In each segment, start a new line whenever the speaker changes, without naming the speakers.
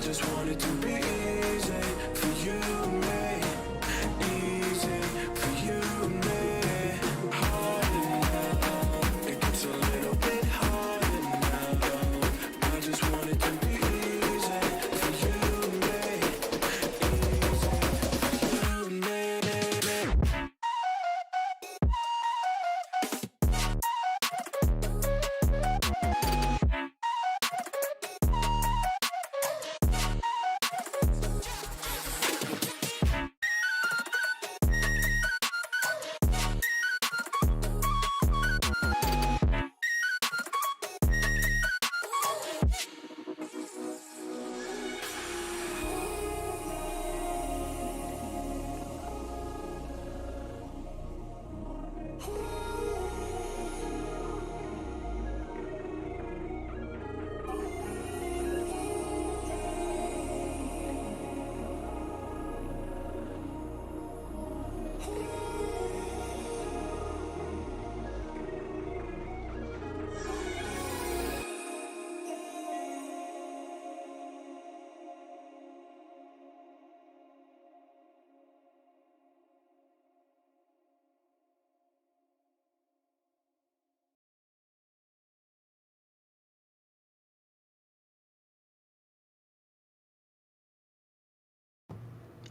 just want it to be easy for you and me. Easy for you and me. Harder now, it gets a little bit harder now. I just want it to be easy for you and me. Easy for you and me.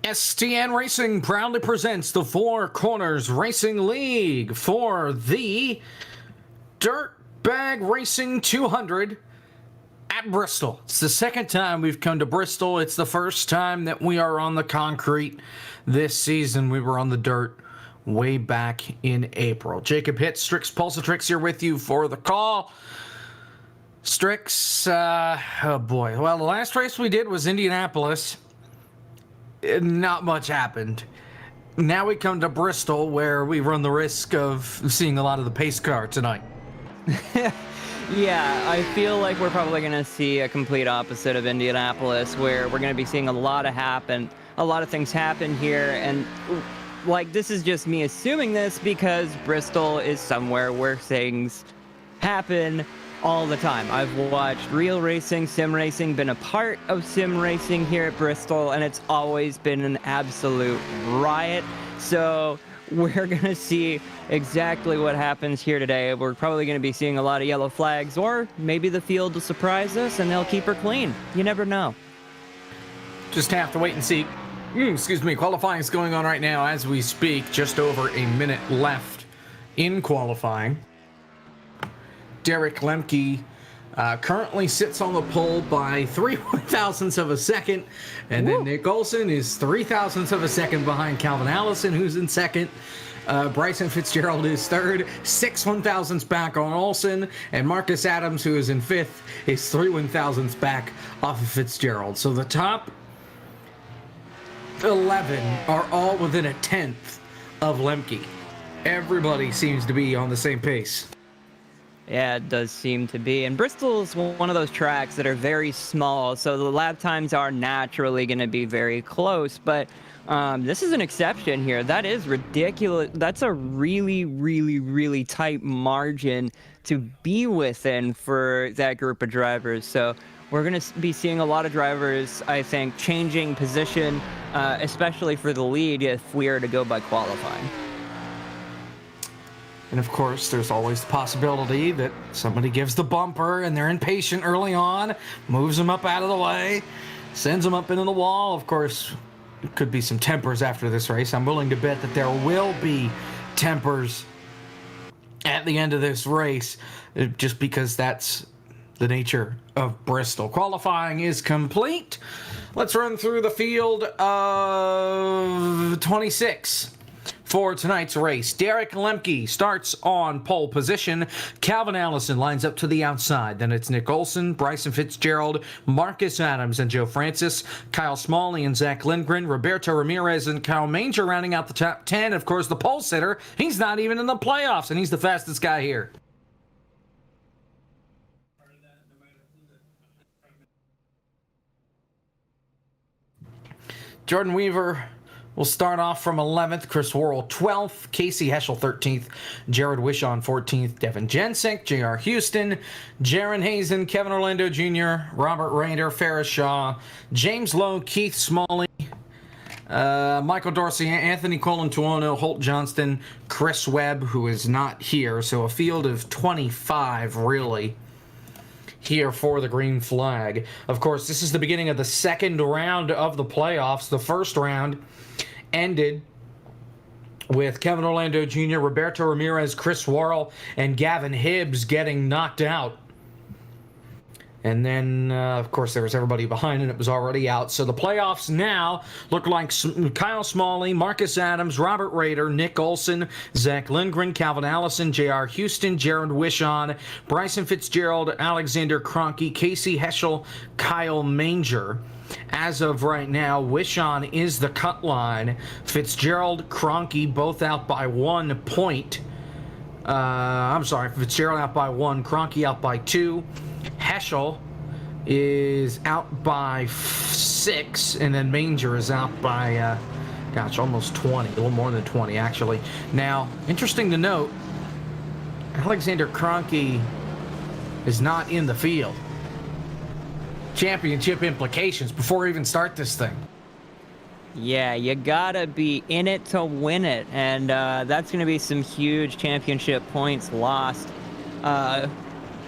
STN Racing proudly presents the Four Corners Racing League for the Dirt Bag Racing 200 at Bristol. It's the second time we've come to Bristol. It's the first time that we are on the concrete this season. We were on the dirt way back in April. Jacob Hitz, Strix Pulsatrix here with you for the call. Strix, oh boy. Well, the last race we did was Indianapolis. Not much happened. Now we come to Bristol, where we run the risk of seeing a lot of the pace car tonight.
Yeah, I feel like we're probably going to see a complete opposite of Indianapolis, where we're going to be seeing a lot of things happen here, and like this is just me assuming this because Bristol is somewhere where things happen all the time. I've watched real racing, sim racing, been a part of sim racing here at Bristol, and it's always been an absolute riot. So we're going to see exactly what happens here today. We're probably going to be seeing a lot of yellow flags, or maybe the field will surprise us and they'll keep her clean. You never know.
Just have to wait and see. Excuse me, qualifying is going on right now as we speak. Just over a minute left in qualifying. Derek Lemke currently sits on the pole by 3/1000ths of a second, and then Nick Olson is 3/1000ths of a second behind Calvin Allison, who's in second. Bryson Fitzgerald is third, 6/1000ths back on Olson, and Marcus Adams, who is in fifth, is 3/1000ths back off of Fitzgerald. So the top 11 are all within a tenth of Lemke. Everybody seems to be on the same pace.
Yeah, it does seem to be. And Bristol is one of those tracks that are very small, so the lap times are naturally going to be very close. But this is an exception here. That is ridiculous. That's a really, really, really tight margin to be within for that group of drivers. So we're going to be seeing a lot of drivers, I think, changing position, especially for the lead if we are to go by qualifying.
And of course, there's always the possibility that somebody gives the bumper and they're impatient early on, moves them up out of the way, sends them up into the wall. Of course, it could be some tempers after this race. I'm willing to bet that there will be tempers at the end of this race, just because that's the nature of Bristol. Qualifying is complete. Let's run through the field of 26. For tonight's race, Derek Lemke starts on pole position. Calvin Allison lines up to the outside. Then it's Nick Olson, Bryson Fitzgerald, Marcus Adams, and Joe Francis. Kyle Smalley and Zach Lindgren, Roberto Ramirez, and Kyle Manger rounding out the top 10. Of course, the pole sitter, he's not even in the playoffs, and he's the fastest guy here. Jordan Weaver We'll start off from 11th, Chris Worrell 12th, Casey Heschel 13th, Jared Wishon 14th, Devin Jensink, J.R. Houston, Jaron Hazen, Kevin Orlando Jr., Robert Raider, Ferris Shaw, James Lowe, Keith Smalley, Michael Dorsey, Anthony Colantuono, Holt Johnston, Chris Webb, who is not here, so a field of 25, really, here for the green flag. Of course, this is the beginning of the second round of the playoffs. The first round ended with Kevin Orlando Jr., Roberto Ramirez, Chris Worrell, and Gavin Hibbs getting knocked out. And then, of course, there was everybody behind, and it was already out. So the playoffs now look like Kyle Smalley, Marcus Adams, Robert Raider, Nick Olson, Zach Lindgren, Calvin Allison, J.R. Houston, Jared Wishon, Bryson Fitzgerald, Alexander Kroenke, Casey Heschel, Kyle Manger. As of right now, Wishon is the cut line. Fitzgerald, Kroenke, both out by 1 point. I'm sorry, Fitzgerald out by 1, Kroenke out by 2. Heschel is out by 6, and then Manger is out by, almost 20, a little more than 20, actually. Now, interesting to note, Alexander Kroenke is not in the field. Championship implications before we even start this thing.
Yeah, you gotta be in it to win it, and that's going to be some huge championship points lost, and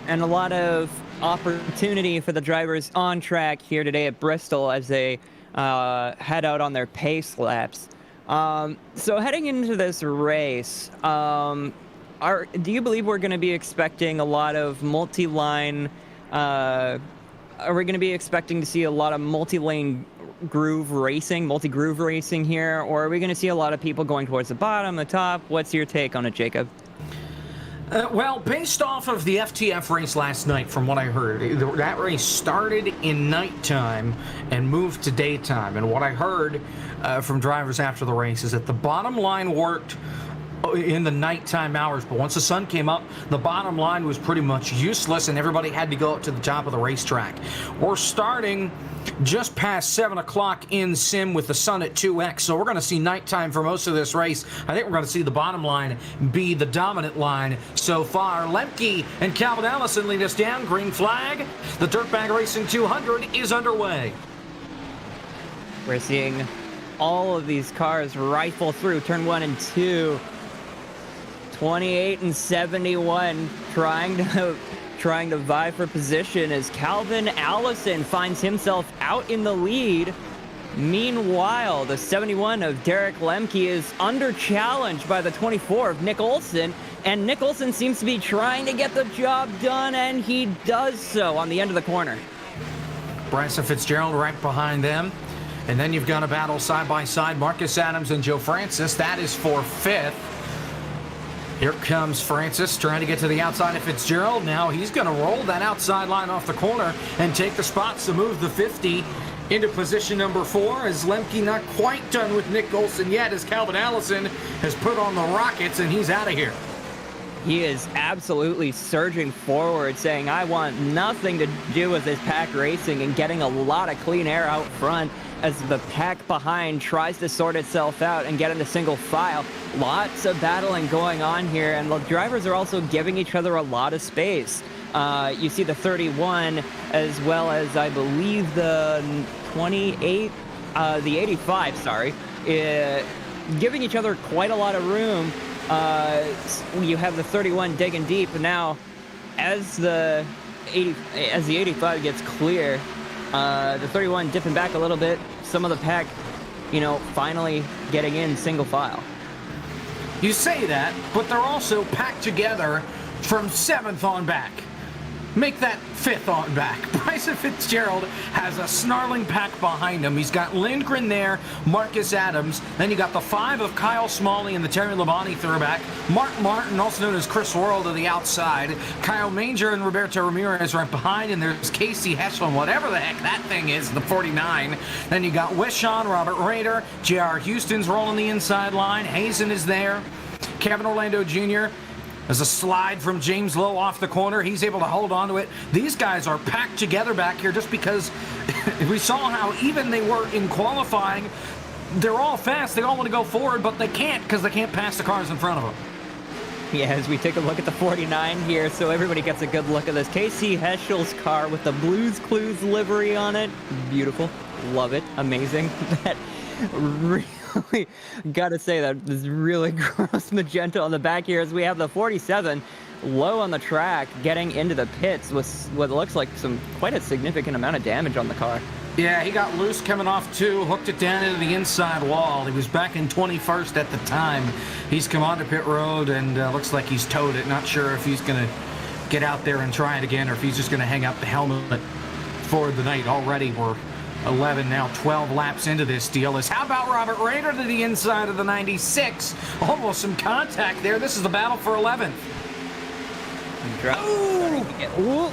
a lot of opportunity for the drivers on track here today at Bristol as they head out on their pace laps. So heading into this race, do you believe we're going to be expecting a lot of multi-line? Are we going to be expecting to see a lot of multi-groove racing here, or are we going to see a lot of people going towards the bottom, the top? What's your take on it, Jacob?
Well, based off of the FTF race last night, from what I heard, that race started in nighttime and moved to daytime. And what I heard from drivers after the race is that the bottom line worked in the nighttime hours, but once the sun came up, the bottom line was pretty much useless, and everybody had to go up to the top of the racetrack. We're starting just past 7 o'clock in sim with the sun at 2x, so we're going to see nighttime for most of this race. I think we're going to see the bottom line be the dominant line so far. Lemke and Calvin Allison lead us down. Green flag. The Dirtbag Racing 200 is underway.
We're seeing all of these cars rifle through turn 1 and 2. 28 and 71 trying to vie for position as Calvin Allison finds himself out in the lead. Meanwhile, the 71 of Derek Lemke is under challenge by the 24 of Nick Olson, and Nick Olson seems to be trying to get the job done, and he does so on the end of the corner.
Bryson Fitzgerald right behind them. And then you've got a battle side by side, Marcus Adams and Joe Francis. That is for 5th. Here comes Francis trying to get to the outside of Fitzgerald. Now he's going to roll that outside line off the corner and take the spots to move the 50 into position number 4, as Lemke not quite done with Nick Olson yet, as Calvin Allison has put on the rockets and he's out of here.
He is absolutely surging forward, saying, I want nothing to do with this pack racing, and getting a lot of clean air out front as the pack behind tries to sort itself out and get into single file. Lots of battling going on here, and the drivers are also giving each other a lot of space. You see the 31 as well as, I believe, the 28, the 85, sorry, giving each other quite a lot of room. You have the 31 digging deep, and now as the 85 gets clear, the 31 dipping back a little bit, some of the pack, finally getting in single file.
You say that, but they're also packed together from 7th on back. Make that 5th on back. Bryson Fitzgerald has a snarling pack behind him. He's got Lindgren there, Marcus Adams. Then you got the 5 of Kyle Smalley and the Terry Labonte throwback. Mark Martin, also known as Chris Worrell, to the outside. Kyle Manger and Roberto Ramirez right behind. And there's Casey Heschel, and whatever the heck that thing is, the 49. Then you got Wishon, Robert Raider. J.R. Houston's rolling the inside line. Hazen is there. Kevin Orlando Jr. There's a slide from James Lowe off the corner. He's able to hold on to it. These guys are packed together back here just because we saw how even they were in qualifying. they're all fast. They all want to go forward, but they can't because they can't pass the cars in front of them.
Yeah, as we take a look at the 49 here, so everybody gets a good look at this. Casey Heschel's car with the Blues Clues livery on it. Beautiful. Love it. Amazing. That really, gotta say, that is really gross magenta on the back here as we have the 47 low on the track getting into the pits with what looks like quite a significant amount of damage on the car.
Yeah, he got loose coming off two, hooked it down into the inside wall. He was back in 21st at the time. He's come onto pit road and looks like he's towed it. Not sure if he's going to get out there and try it again or if he's just going to hang up the helmet for the night. Already we're 11, now 12 laps into this deal. How about Robert Rader to the inside of the 96? Almost some contact there. This is the battle for 11th. Ooh!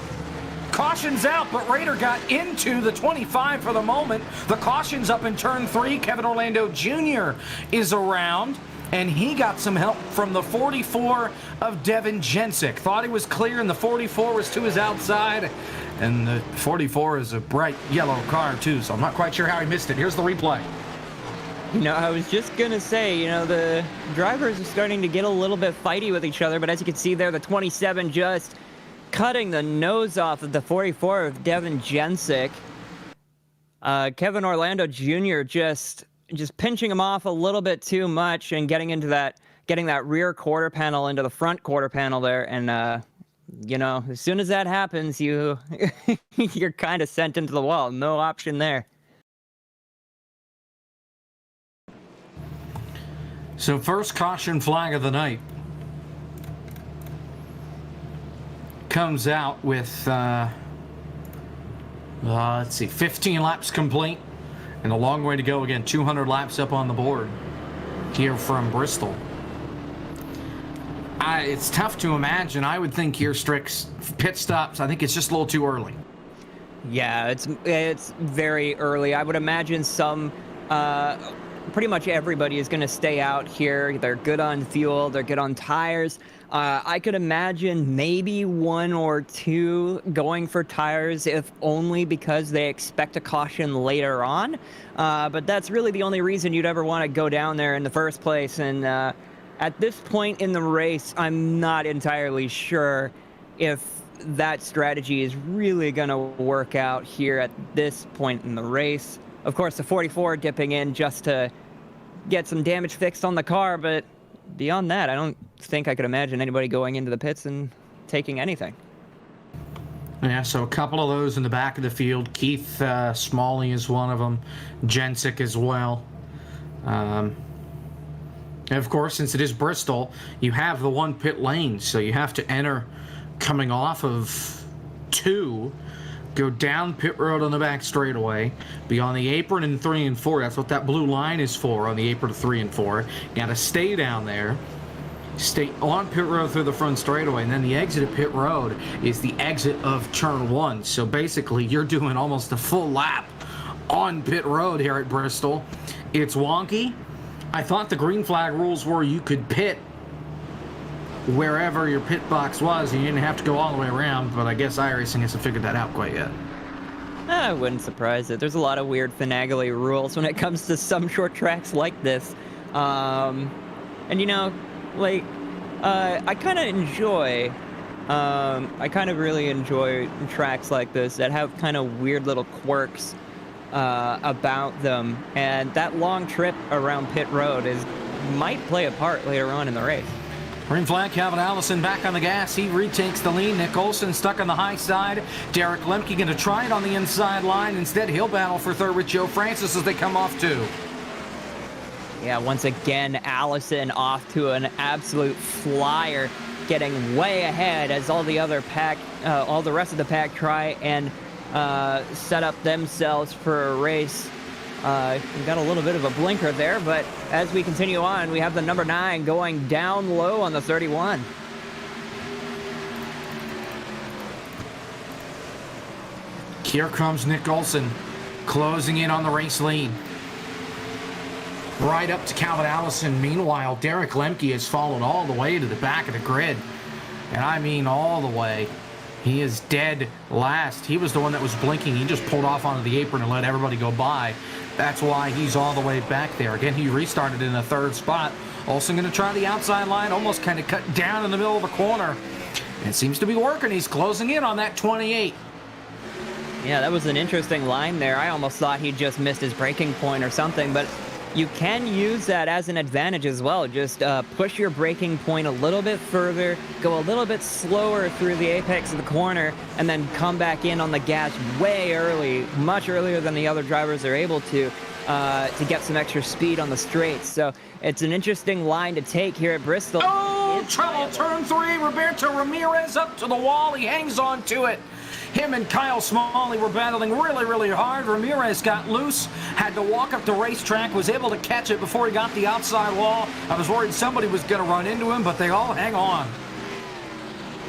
Caution's out, but Rader got into the 25 for the moment. The caution's up in turn 3. Kevin Orlando Jr. is around, and he got some help from the 44 of Devin Jensick. Thought he was clear, and the 44 was to his outside. And the 44 is a bright yellow car, too, so I'm not quite sure how he missed it. Here's the replay.
You know, I was just going to say, you know, the drivers are starting to get a little bit fighty with each other, but as you can see there, the 27 just cutting the nose off of the 44 of Devin Jensick. Kevin Orlando Jr. just pinching him off a little bit too much and getting that rear quarter panel into the front quarter panel there. And, you know, as soon as that happens, you're kind of sent into the wall. No option there.
So first caution flag of the night comes out with, let's see, 15 laps complete and a long way to go. Again, 200 laps up on the board here from Bristol. It's tough to imagine. I would think here, Strix, pit stops, I think it's just a little too early.
Yeah, it's very early. I would imagine pretty much everybody is going to stay out here. They're good on fuel. They're good on tires. I could imagine maybe one or two going for tires, if only because they expect a caution later on. But that's really the only reason you'd ever want to go down there in the first place. And at this point in the race, I'm not entirely sure if that strategy is really going to work out here at this point in the race. Of course, the 44 dipping in just to get some damage fixed on the car, but beyond that, I don't think I could imagine anybody going into the pits and taking anything.
Yeah, so a couple of those in the back of the field. Keith Smalley is one of them. Jensick as well. And of course, since it is Bristol, you have the one pit lane, so you have to enter coming off of 2, go down pit road on the back straightaway, be on the apron in 3 and 4. That's what that blue line is for, on the apron of 3 and 4. You got to stay down there, stay on pit road through the front straightaway, and then the exit of pit road is the exit of turn 1. So basically, you're doing almost a full lap on pit road here at Bristol. It's wonky. I thought the green flag rules were you could pit wherever your pit box was, and you didn't have to go all the way around, but I guess iRacing hasn't figured that out quite yet.
I wouldn't surprise it. There's a lot of weird finagly rules when it comes to some short tracks like this. And you know, like, I kind of really enjoy tracks like this that have kind of weird little quirks about them, and that long trip around pit road might play a part later on in the race.
Green flag, Calvin Allison back on the gas. He retakes the lead. Nick Olson stuck on the high side. Derek Lemke going to try it on the inside line. Instead, he'll battle for third with Joe Francis as they come off 2.
Yeah, once again, Allison off to an absolute flyer, getting way ahead as all the rest of the pack try and set up themselves for a race. We got a little bit of a blinker there, but as we continue on, we have the number 9 going down low on the 31.
Here comes Nick Olson, closing in on the race lead. Right up to Calvin Allison. Meanwhile, Derek Lemke has followed all the way to the back of the grid. And I mean all the way. He is dead last. He was the one that was blinking. He just pulled off onto the apron and let everybody go by. That's why he's all the way back there. Again, he restarted in the third spot. Olsen going to try the outside line, almost kind of cut down in the middle of the corner. It seems to be working. He's closing in on that 28.
Yeah, that was an interesting line there. I almost thought he just missed his braking point or something, but you can use that as an advantage as well. Just push your braking point a little bit further, go a little bit slower through the apex of the corner, and then come back in on the gas way early, much earlier than the other drivers are able to get some extra speed on the straights. So it's an interesting line to take here at Bristol.
Oh, trouble, turn 3. Roberto Ramirez up to the wall. He hangs on to it. Him and Kyle Smalley were battling really, really hard. Ramirez got loose, had to walk up the racetrack, was able to catch it before he got the outside wall. I was worried somebody was going to run into him, but they all hang on.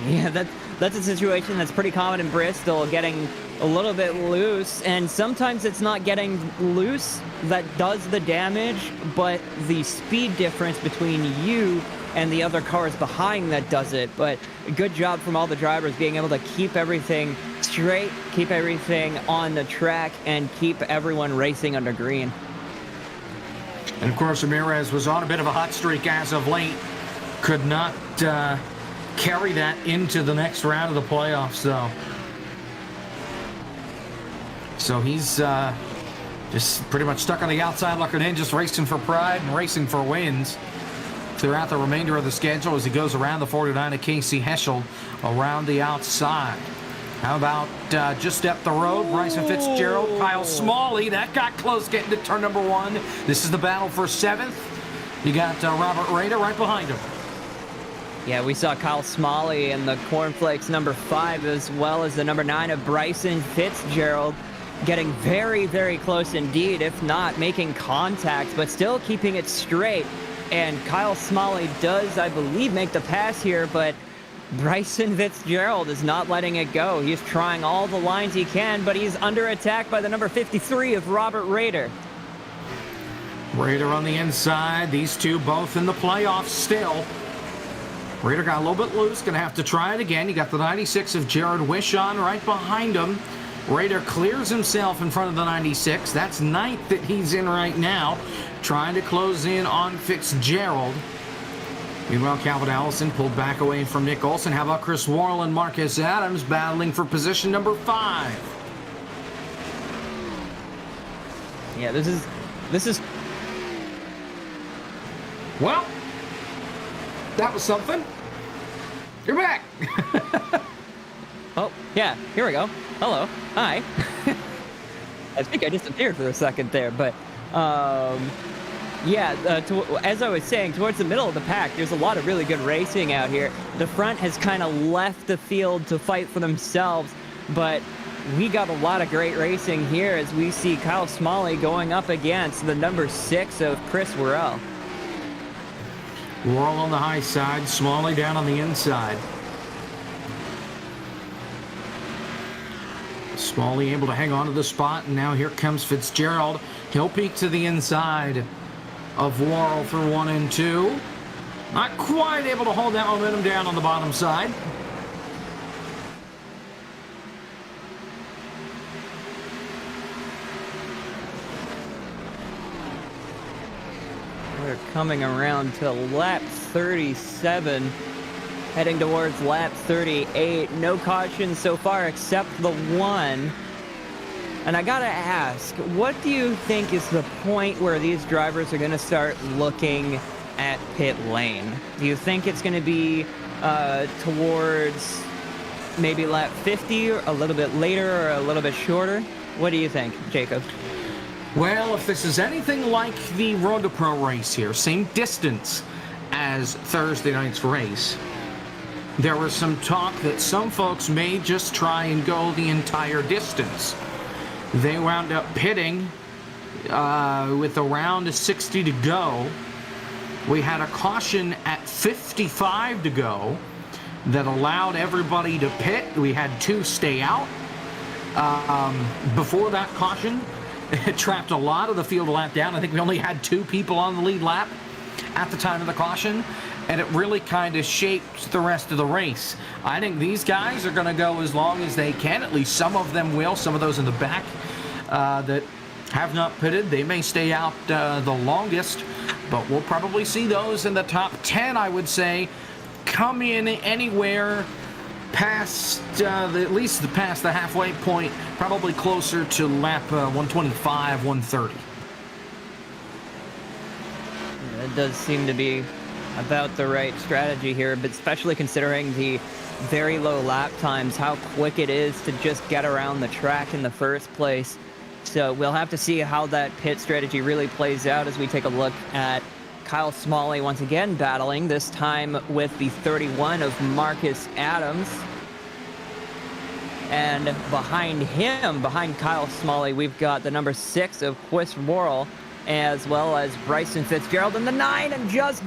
Yeah, that's a situation that's pretty common in Bristol, getting a little bit loose, and sometimes it's not getting loose that does the damage, but the speed difference between you and the other cars behind that does it. But good job from all the drivers being able to keep everything straight, keep everything on the track, and keep everyone racing under green.
And of course, Ramirez was on a bit of a hot streak as of late. Could not carry that into the next round of the playoffs, though. So he's just pretty much stuck on the outside looking in, just racing for pride and racing for wins throughout the remainder of the schedule as he goes around the 49 of Casey Heschel around the outside. How about just up the road, Bryson Fitzgerald, Kyle Smalley. That got close getting to turn number 1. This is the battle for 7th. You got Robert Rader right behind him.
Yeah, we saw Kyle Smalley in the Cornflakes number 5, as well as the number 9 of Bryson Fitzgerald, getting very, very close indeed, if not making contact, but still keeping it straight. And Kyle Smalley does, I believe, make the pass here, but Bryson Fitzgerald is not letting it go. He's trying all the lines he can, but he's under attack by the number 53 of Robert Rader.
Rader on the inside. These two both in the playoffs still. Rader got a little bit loose. Going to have to try it again. You got the 96 of Jared Wishon right behind him. Rader clears himself in front of the 96. That's 9th that he's in right now. Trying to close in on Fitzgerald. Meanwhile, Calvin Allison pulled back away from Nick Olsen. How about Chris Worrell and Marcus Adams battling for position number 5?
Yeah, this is...
Well, that was something. You're back.
Oh, yeah, here we go. Hello. Hi. I think I disappeared for a second there, but... as I was saying, towards the middle of the pack, there's a lot of really good racing out here. The front has kind of left the field to fight for themselves, but we got a lot of great racing here as we see Kyle Smalley going up against the number 6 of Chris Worrell.
Worrell on the high side, Smalley down on the inside. Smalley able to hang on to the spot, and now here comes Fitzgerald. He'll peek to the inside of Worrell through 1 and 2. Not quite able to hold that momentum down on the bottom side.
We're coming around to lap 37, heading towards lap 38. No cautions so far except the one. And I gotta ask, what do you think is the point where these drivers are gonna start looking at pit lane? Do you think it's gonna be towards maybe lap 50, or a little bit later, or a little bit shorter? What do you think, Jacob?
Well, if this is anything like the Road to Pro race here, same distance as Thursday night's race, there was some talk that some folks may just try and go the entire distance. They wound up pitting with around 60 to go. We had a caution at 55 to go that allowed everybody to pit. We had 2 stay out. Before that caution, it trapped a lot of the field a lap down. I think we only had 2 people on the lead lap at the time of the caution. and it really kind of shaped the rest of the race. I think these guys are going to go as long as they can. At least some of them will. Some of those in the back that have not pitted, they may stay out the longest, but we'll probably see those in the top 10, I would say, come in anywhere past at least past the halfway point, probably closer to lap 125, 130.
It does seem to be about the right strategy here, but especially considering the very low lap times, how quick it is to just get around the track in the first place. So we'll have to see how that pit strategy really plays out as we take a look at Kyle Smalley once again battling, this time with the 31 of Marcus Adams. And behind him, behind Kyle Smalley, we've got the number 6 of Quist Worrell, as well as Bryson Fitzgerald in the 9, and just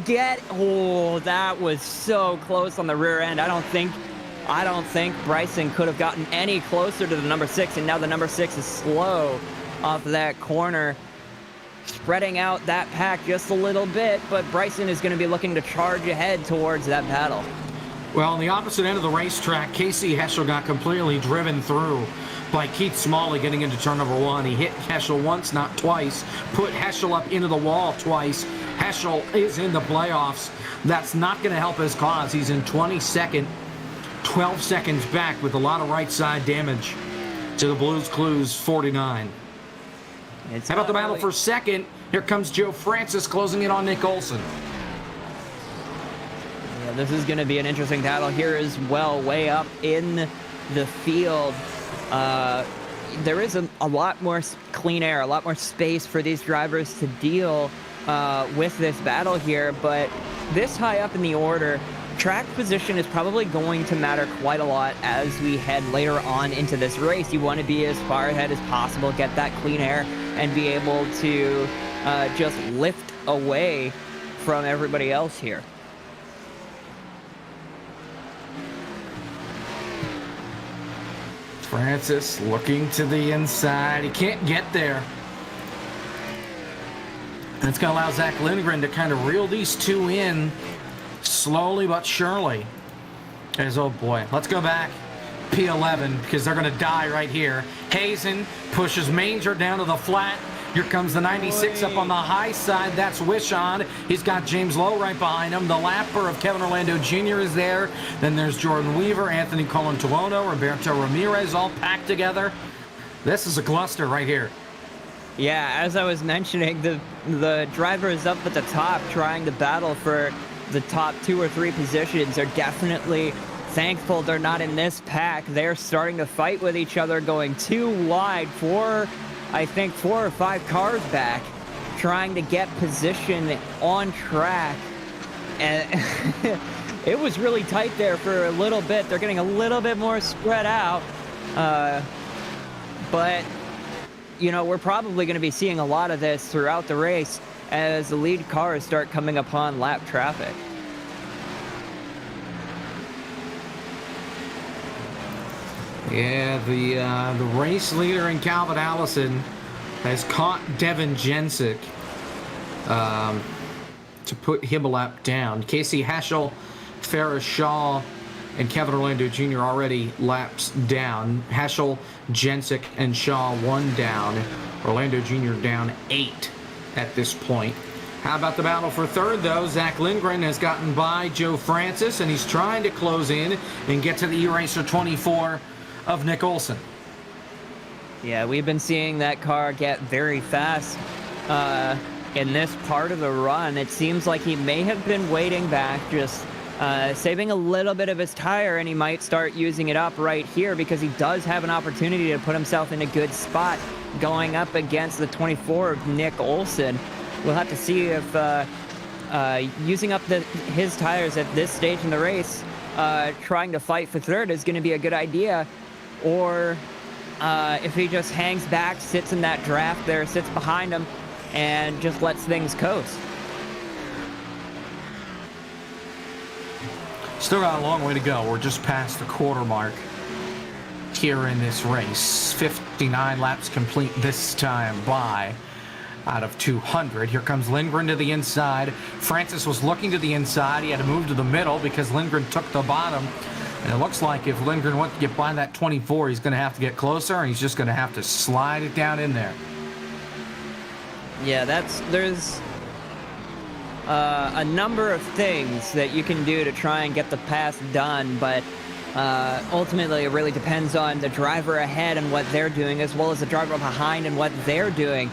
oh, that was so close on the rear end. I don't think Bryson could have gotten any closer to the number 6, and now the number 6 is slow off of that corner, spreading out that pack just a little bit, but Bryson is going to be looking to charge ahead towards that battle.
Well, on the opposite end of the racetrack, Casey Heschel got completely driven through by Keith Smalley getting into turn number 1. He hit Heschel once, not twice, put Heschel up into the wall twice. Heschel is in the playoffs. That's not going to help his cause. He's in 22nd, 12 seconds back with a lot of right side damage to the Blues Clues 49. How about the battle for second? Here comes Joe Francis closing in on Nick Olson.
Yeah, this is going to be an interesting battle here as well, way up in the field. There is a lot more clean air, a lot more space for these drivers to deal with this battle here, but this high up in the order, track position is probably going to matter quite a lot as we head later on into this race. You want to be as far ahead as possible, get that clean air, and be able to just lift away from everybody else here.
Francis looking to the inside. He can't get there. And it's going to allow Zach Lindgren to kind of reel these two in slowly but surely. As, oh boy, let's go back. P11, because they're going to die right here. Hazen pushes Manger down to the flat. Here comes the 96 up on the high side. That's Wishon. He's got James Lowe right behind him. The lapper of Kevin Orlando Jr. is there. Then there's Jordan Weaver, Anthony Colantuono, Roberto Ramirez, all packed together. This is a cluster right here.
Yeah, as I was mentioning, the drivers up at the top trying to battle for the top 2 or 3 positions are definitely thankful they're not in this pack. They're starting to fight with each other, going too wide for, I think, 4 or 5 cars back, trying to get position on track. And it was really tight there for a little bit. They're getting a little bit more spread out. But, you know, we're probably going to be seeing a lot of this throughout the race as the lead cars start coming upon lap traffic.
Yeah, the race leader in Calvin Allison has caught Devin Jensic to put him a lap down. Casey Heschel, Ferris Shaw, and Kevin Orlando Jr. already laps down. Heschel, Jensic, and Shaw 1 down. Orlando Jr. down 8 at this point. How about the battle for third, though? Zach Lindgren has gotten by Joe Francis, and he's trying to close in and get to the E-Racer 24 of Nick Olson.
Yeah, we've been seeing that car get very fast in this part of the run. It seems like he may have been waiting back, just saving a little bit of his tire, and he might start using it up right here because he does have an opportunity to put himself in a good spot going up against the 24 of Nick Olson. We'll have to see if using up his tires at this stage in the race, trying to fight for third is going to be a good idea, or if he just hangs back, sits in that draft there, sits behind him, and just lets things coast.
Still got a long way to go. We're just past the quarter mark here in this race. 59 laps complete this time by out of 200. Here comes Lindgren to the inside. Francis was looking to the inside. He had to move to the middle because Lindgren took the bottom. And it looks like if Lindgren wants to get by that 24, he's going to have to get closer, and he's just going to have to slide it down in there.
Yeah, there's a number of things that you can do to try and get the pass done, but ultimately it really depends on the driver ahead and what they're doing, as well as the driver behind and what they're doing.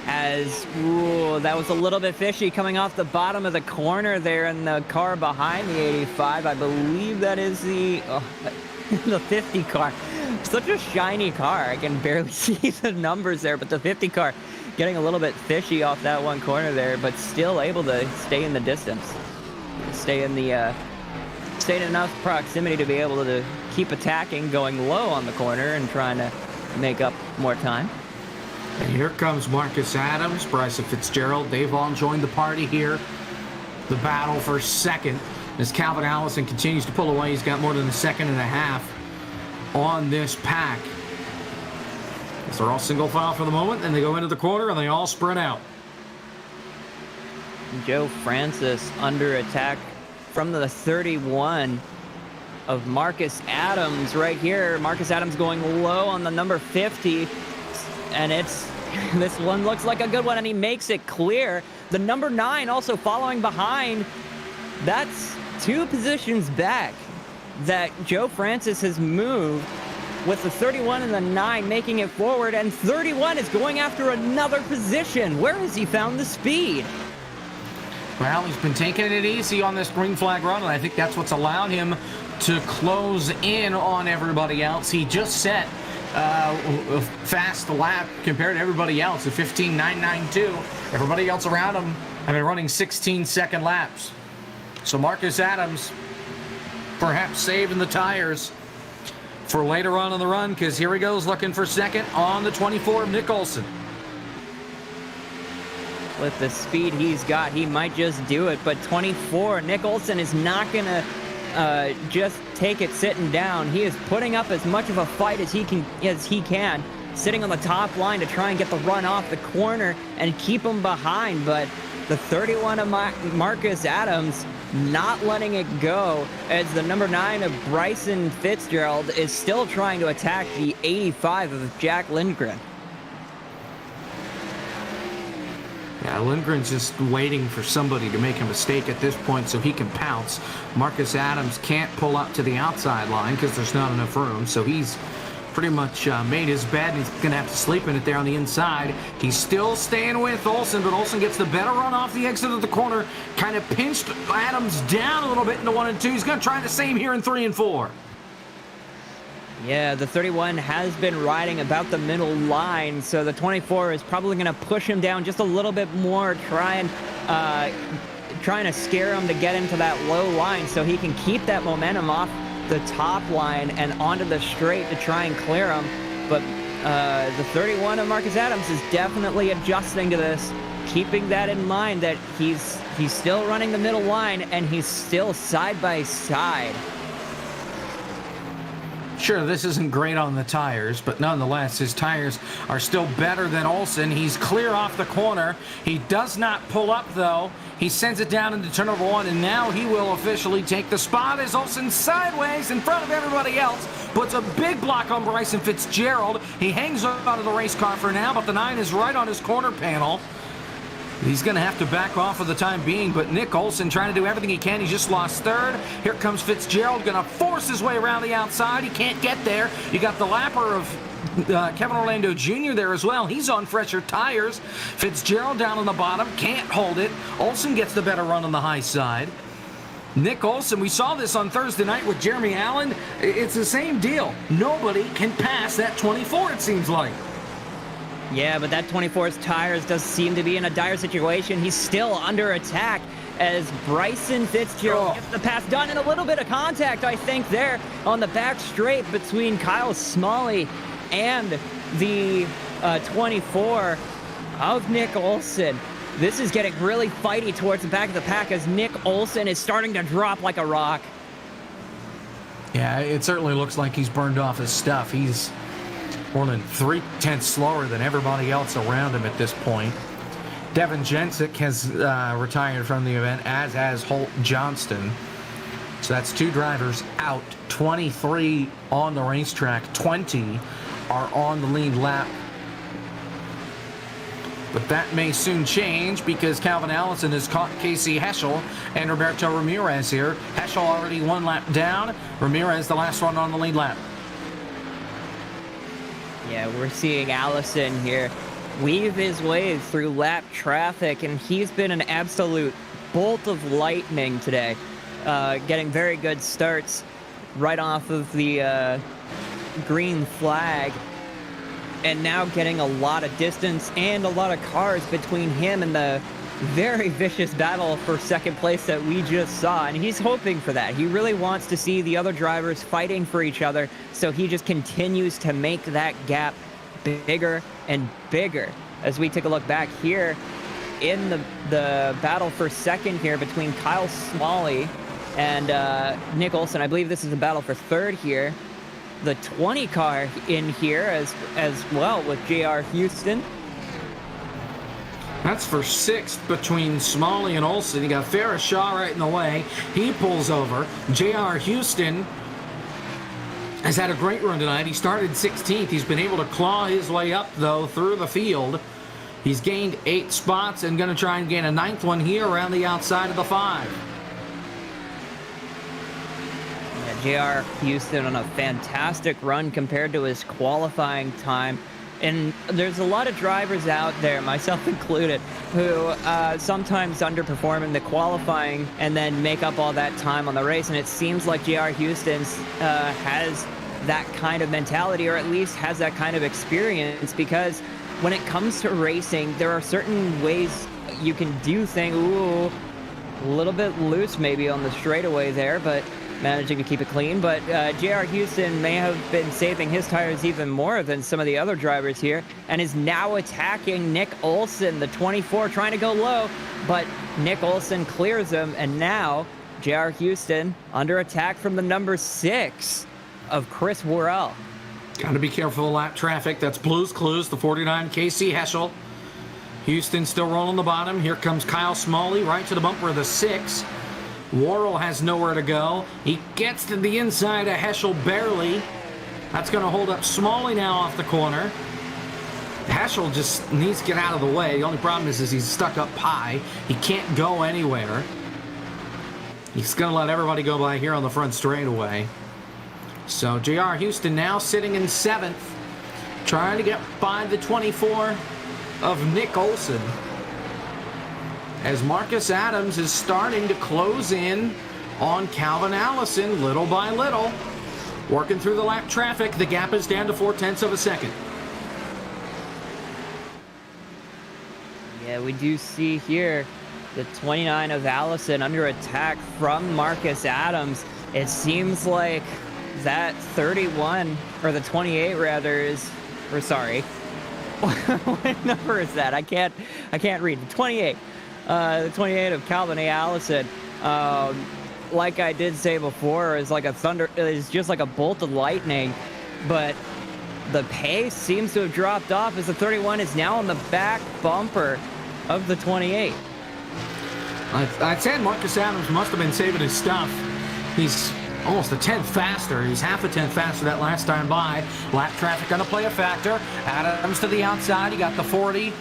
As, ooh, that was a little bit fishy coming off the bottom of the corner there, in the car behind the 85. I believe that is the 50 car. Such a shiny car. I can barely see the numbers there, but the 50 car getting a little bit fishy off that one corner there, but still able to stay in the distance. Stay in enough proximity to be able to keep attacking, going low on the corner and trying to make up more time.
And here comes Marcus Adams, Bryson Fitzgerald. They've all joined the party here. The battle for second as Calvin Allison continues to pull away. He's got more than a second and a half on this pack. So they're all single file for the moment, and they go into the corner and they all spread out.
Joe Francis under attack from the 31 of Marcus Adams right here. Marcus Adams going low on the number 50. And this one looks like a good one, and he makes it clear. The number 9 also following behind. That's 2 positions back that Joe Francis has moved, with the 31 and the 9 making it forward, and 31 is going after another position. Where has he found the speed?
Well, he's been taking it easy on this green flag run, and I think that's what's allowed him to close in on everybody else. He just set a fast lap compared to everybody else, a 15.992. Everybody else around him have been running 16-second laps. So Marcus Adams perhaps saving the tires for later on in the run, because here he goes looking for second on the 24 of Nick Olsen.
With the speed he's got, he might just do it, but 24, Nick Olsen is not going to just take it sitting down. He is putting up as much of a fight as he can, sitting on the top line to try and get the run off the corner and keep him behind. But the 31 of Marcus Adams not letting it go, as the number 9 of Bryson Fitzgerald is still trying to attack the 85 of Jack Lindgren.
Yeah, Lindgren's just waiting for somebody to make a mistake at this point so he can pounce. Marcus Adams can't pull up to the outside line because there's not enough room, so he's pretty much made his bed, and he's going to have to sleep in it there on the inside. He's still staying with Olsen, but Olsen gets the better run off the exit of the corner, kind of pinched Adams down a little bit into 1 and 2. He's going to try the same here in 3 and 4.
Yeah, the 31 has been riding about the middle line, so the 24 is probably going to push him down just a little bit more, trying to scare him to get into that low line so he can keep that momentum off the top line and onto the straight to try and clear him. But the 31 of Marcus Adams is definitely adjusting to this, keeping that in mind that he's still running the middle line and he's still side by side.
Sure, this isn't great on the tires, but nonetheless, his tires are still better than Olsen. He's clear off the corner. He does not pull up, though. He sends it down into turn number 1, and now he will officially take the spot as Olsen sideways in front of everybody else. Puts a big block on Bryson Fitzgerald. He hangs out of the race car for now, but the 9 is right on his corner panel. He's going to have to back off for the time being, but Nick Olsen trying to do everything he can. He's just lost third. Here comes Fitzgerald, going to force his way around the outside. He can't get there. You got the lapper of Kevin Orlando Jr. there as well. He's on fresher tires. Fitzgerald down on the bottom, can't hold it. Olsen gets the better run on the high side. Nick Olsen, we saw this on Thursday night with Jeremy Allen. It's the same deal. Nobody can pass that 24, it seems like.
Yeah, but that 24's tires does seem to be in a dire situation. He's still under attack as Bryson Fitzgerald gets the pass done, and a little bit of contact, I think, there on the back straight between Kyle Smalley and the 24 of Nick Olsen. This is getting really fighty towards the back of the pack as Nick Olsen is starting to drop like a rock.
Yeah, it certainly looks like he's burned off his stuff. He's more than 3/10 slower than everybody else around him at this point. Devin Jensick has retired from the event, as has Holt Johnston. So that's 2 drivers out. 23 on the racetrack. 20 are on the lead lap. But that may soon change because Calvin Allison has caught Casey Heschel and Roberto Ramirez here. Heschel already 1 lap down. Ramirez the last one on the lead lap.
Yeah, we're seeing Allison here weave his way through lap traffic, and he's been an absolute bolt of lightning today. Getting very good starts right off of the green flag, and now getting a lot of distance and a lot of cars between him and the very vicious battle for second place that we just saw, and he's hoping for that. He really wants to see the other drivers fighting for each other, so he just continues to make that gap bigger and bigger. As we take a look back here in the battle for second here between Kyle Smalley and Nick Olsen. I believe this is a battle for third here. The 20 car in here as well with JR Houston.
That's for 6th between Smalley and Olsen. You got Ferris Shaw right in the way. He pulls over. JR Houston has had a great run tonight. He started 16th. He's been able to claw his way up, though, through the field. He's gained 8 spots and going to try and gain a 9th one here around the outside of the 5.
JR Houston on a fantastic run compared to his qualifying time. And there's a lot of drivers out there, myself included, who sometimes underperform in the qualifying and then make up all that time on the race. And it seems like JR Houston has that kind of mentality, or at least has that kind of experience, because when it comes to racing, there are certain ways you can do things. Ooh, a little bit loose maybe on the straightaway there, but managing to keep it clean. But JR Houston may have been saving his tires even more than some of the other drivers here, and is now attacking Nick Olsen, the 24, trying to go low, but Nick Olsen clears him, and now JR Houston under attack from the number 6 of Chris Worrell.
Got to be careful of lap traffic. That's Blues Clues, the 49, Casey Heschel. Houston still rolling the bottom. Here comes Kyle Smalley right to the bumper of the 6. Worrell has nowhere to go. He gets to the inside of Heschel barely. That's going to hold up Smalley now off the corner. Heschel just needs to get out of the way. The only problem is he's stuck up high. He can't go anywhere. He's going to let everybody go by here on the front straightaway. So JR Houston now sitting in 7th, trying to get by the 24 of Nick Olsen, as Marcus Adams is starting to close in on Calvin Allison little by little. Working through the lap traffic, the gap is down to 0.4 of a second.
Yeah, we do see here the 29 of Allison under attack from Marcus Adams. It seems like that 31, or the 28 rather, is, or sorry, what number is that? I can't read. The 28. The 28 of Calvin A. Allison, like I did say before, is like is just like a bolt of lightning, but the pace seems to have dropped off as the 31 is now on the back bumper of the 28.
I'd say Marcus Adams must have been saving his stuff. He's almost a 10th faster. He's half a 10th faster that last time by. Lap traffic going to play a factor. Adams to the outside. You got the 40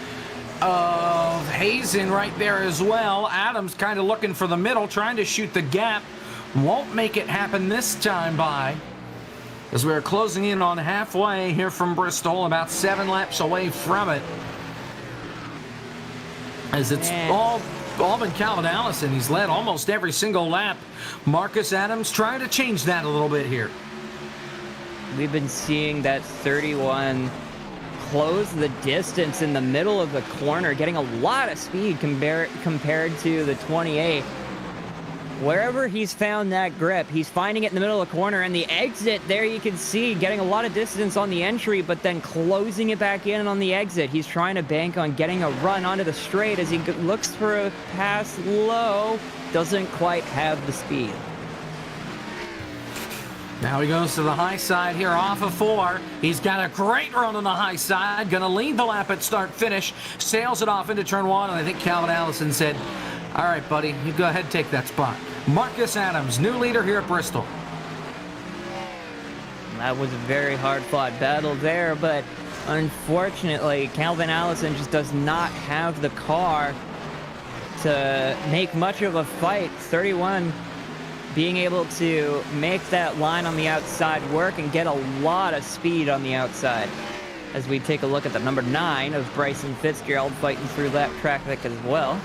of Hazen right there as well. Adams kind of looking for the middle, trying to shoot the gap. Won't make it happen this time by, as we're closing in on halfway here from Bristol, about 7 laps away from it. As it's all been Calvin Allison. He's led almost every single lap. Marcus Adams trying to change that a little bit here.
We've been seeing that 31 close the distance in the middle of the corner, getting a lot of speed compared to the 28. Wherever he's found that grip, he's finding it in the middle of the corner, and the exit there you can see getting a lot of distance on the entry, but then closing it back in on the exit. He's trying to bank on getting a run onto the straight as he looks for a pass low, doesn't quite have the speed.
Now he goes to the high side here off of 4. He's got a great run on the high side. Going to lead the lap at start-finish. Sails it off into turn 1, and I think Calvin Allison said, all right, buddy, you go ahead and take that spot. Marcus Adams, new leader here at Bristol.
That was a very hard-fought battle there, but unfortunately, Calvin Allison just does not have the car to make much of a fight. 31 being able to make that line on the outside work and get a lot of speed on the outside. As we take a look at the number 9 of Bryson Fitzgerald fighting through lap traffic as well.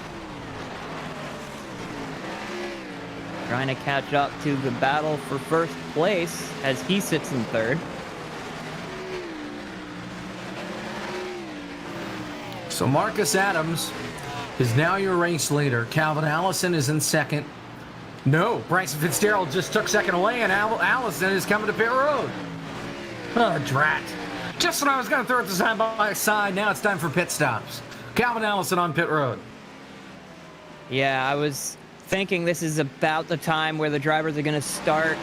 Trying to catch up to the battle for first place as he sits in third.
So Marcus Adams is now your race leader. Calvin Allison is in second. No, Bryson Fitzgerald just took second away, and Allison is coming to pit road. Oh, drat. Just when I was going to throw it to side by side, now it's time for pit stops. Calvin Allison on pit road.
Yeah, I was thinking this is about the time where the drivers are going to start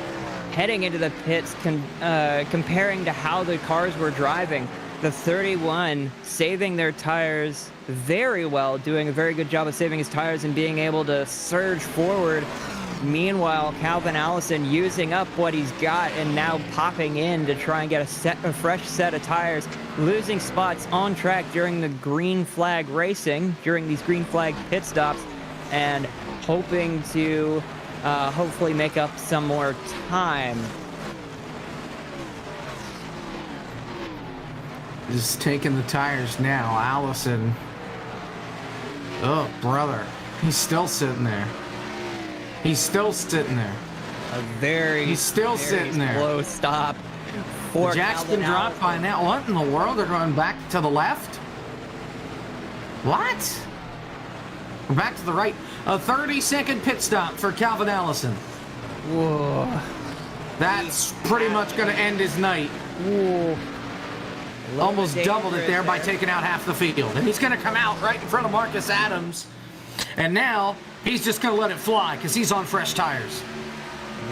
heading into the pits, comparing to how the cars were driving. The 31 saving their tires very well, doing a very good job of saving his tires and being able to surge forward. Meanwhile, Calvin Allison using up what he's got and now popping in to try and get a fresh set of tires, losing spots on track during the green flag racing, during these green flag pit stops, and hoping to hopefully make up some more time.
Just taking the tires now. Allison. Oh, brother. He's still sitting there. He's still sitting there.
A very,
He's still
very
sitting there.
slow stop for
Jackson
Calvin
dropped by
Allison.
now. What in the world? They're going back to the left? What? We're back to the right. A 30-second pit stop for Calvin Allison.
Whoa.
That's pretty much going to end his night.
Whoa.
Almost doubled it there by taking out half the field. And he's going to come out right in front of Marcus Adams. And now he's just going to let it fly because he's on fresh tires.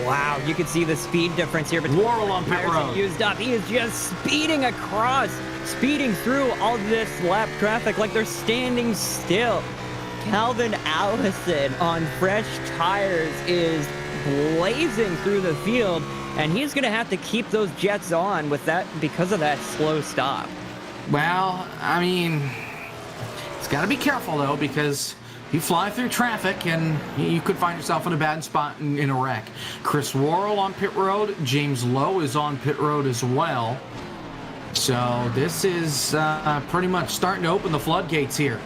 Wow, you can see the speed difference here between
Worrell on pit
tires
road.
used up. He is just speeding across, speeding through all this lap traffic like they're standing still. Calvin Allison on fresh tires is blazing through the field, and he's going to have to keep those jets on with that because of that slow stop.
Well, I mean, it's got to be careful, though, because you fly through traffic and you could find yourself in a bad spot in a wreck. Chris Worrell on pit road. James Lowe is on pit road as well. So this is pretty much starting to open the floodgates here.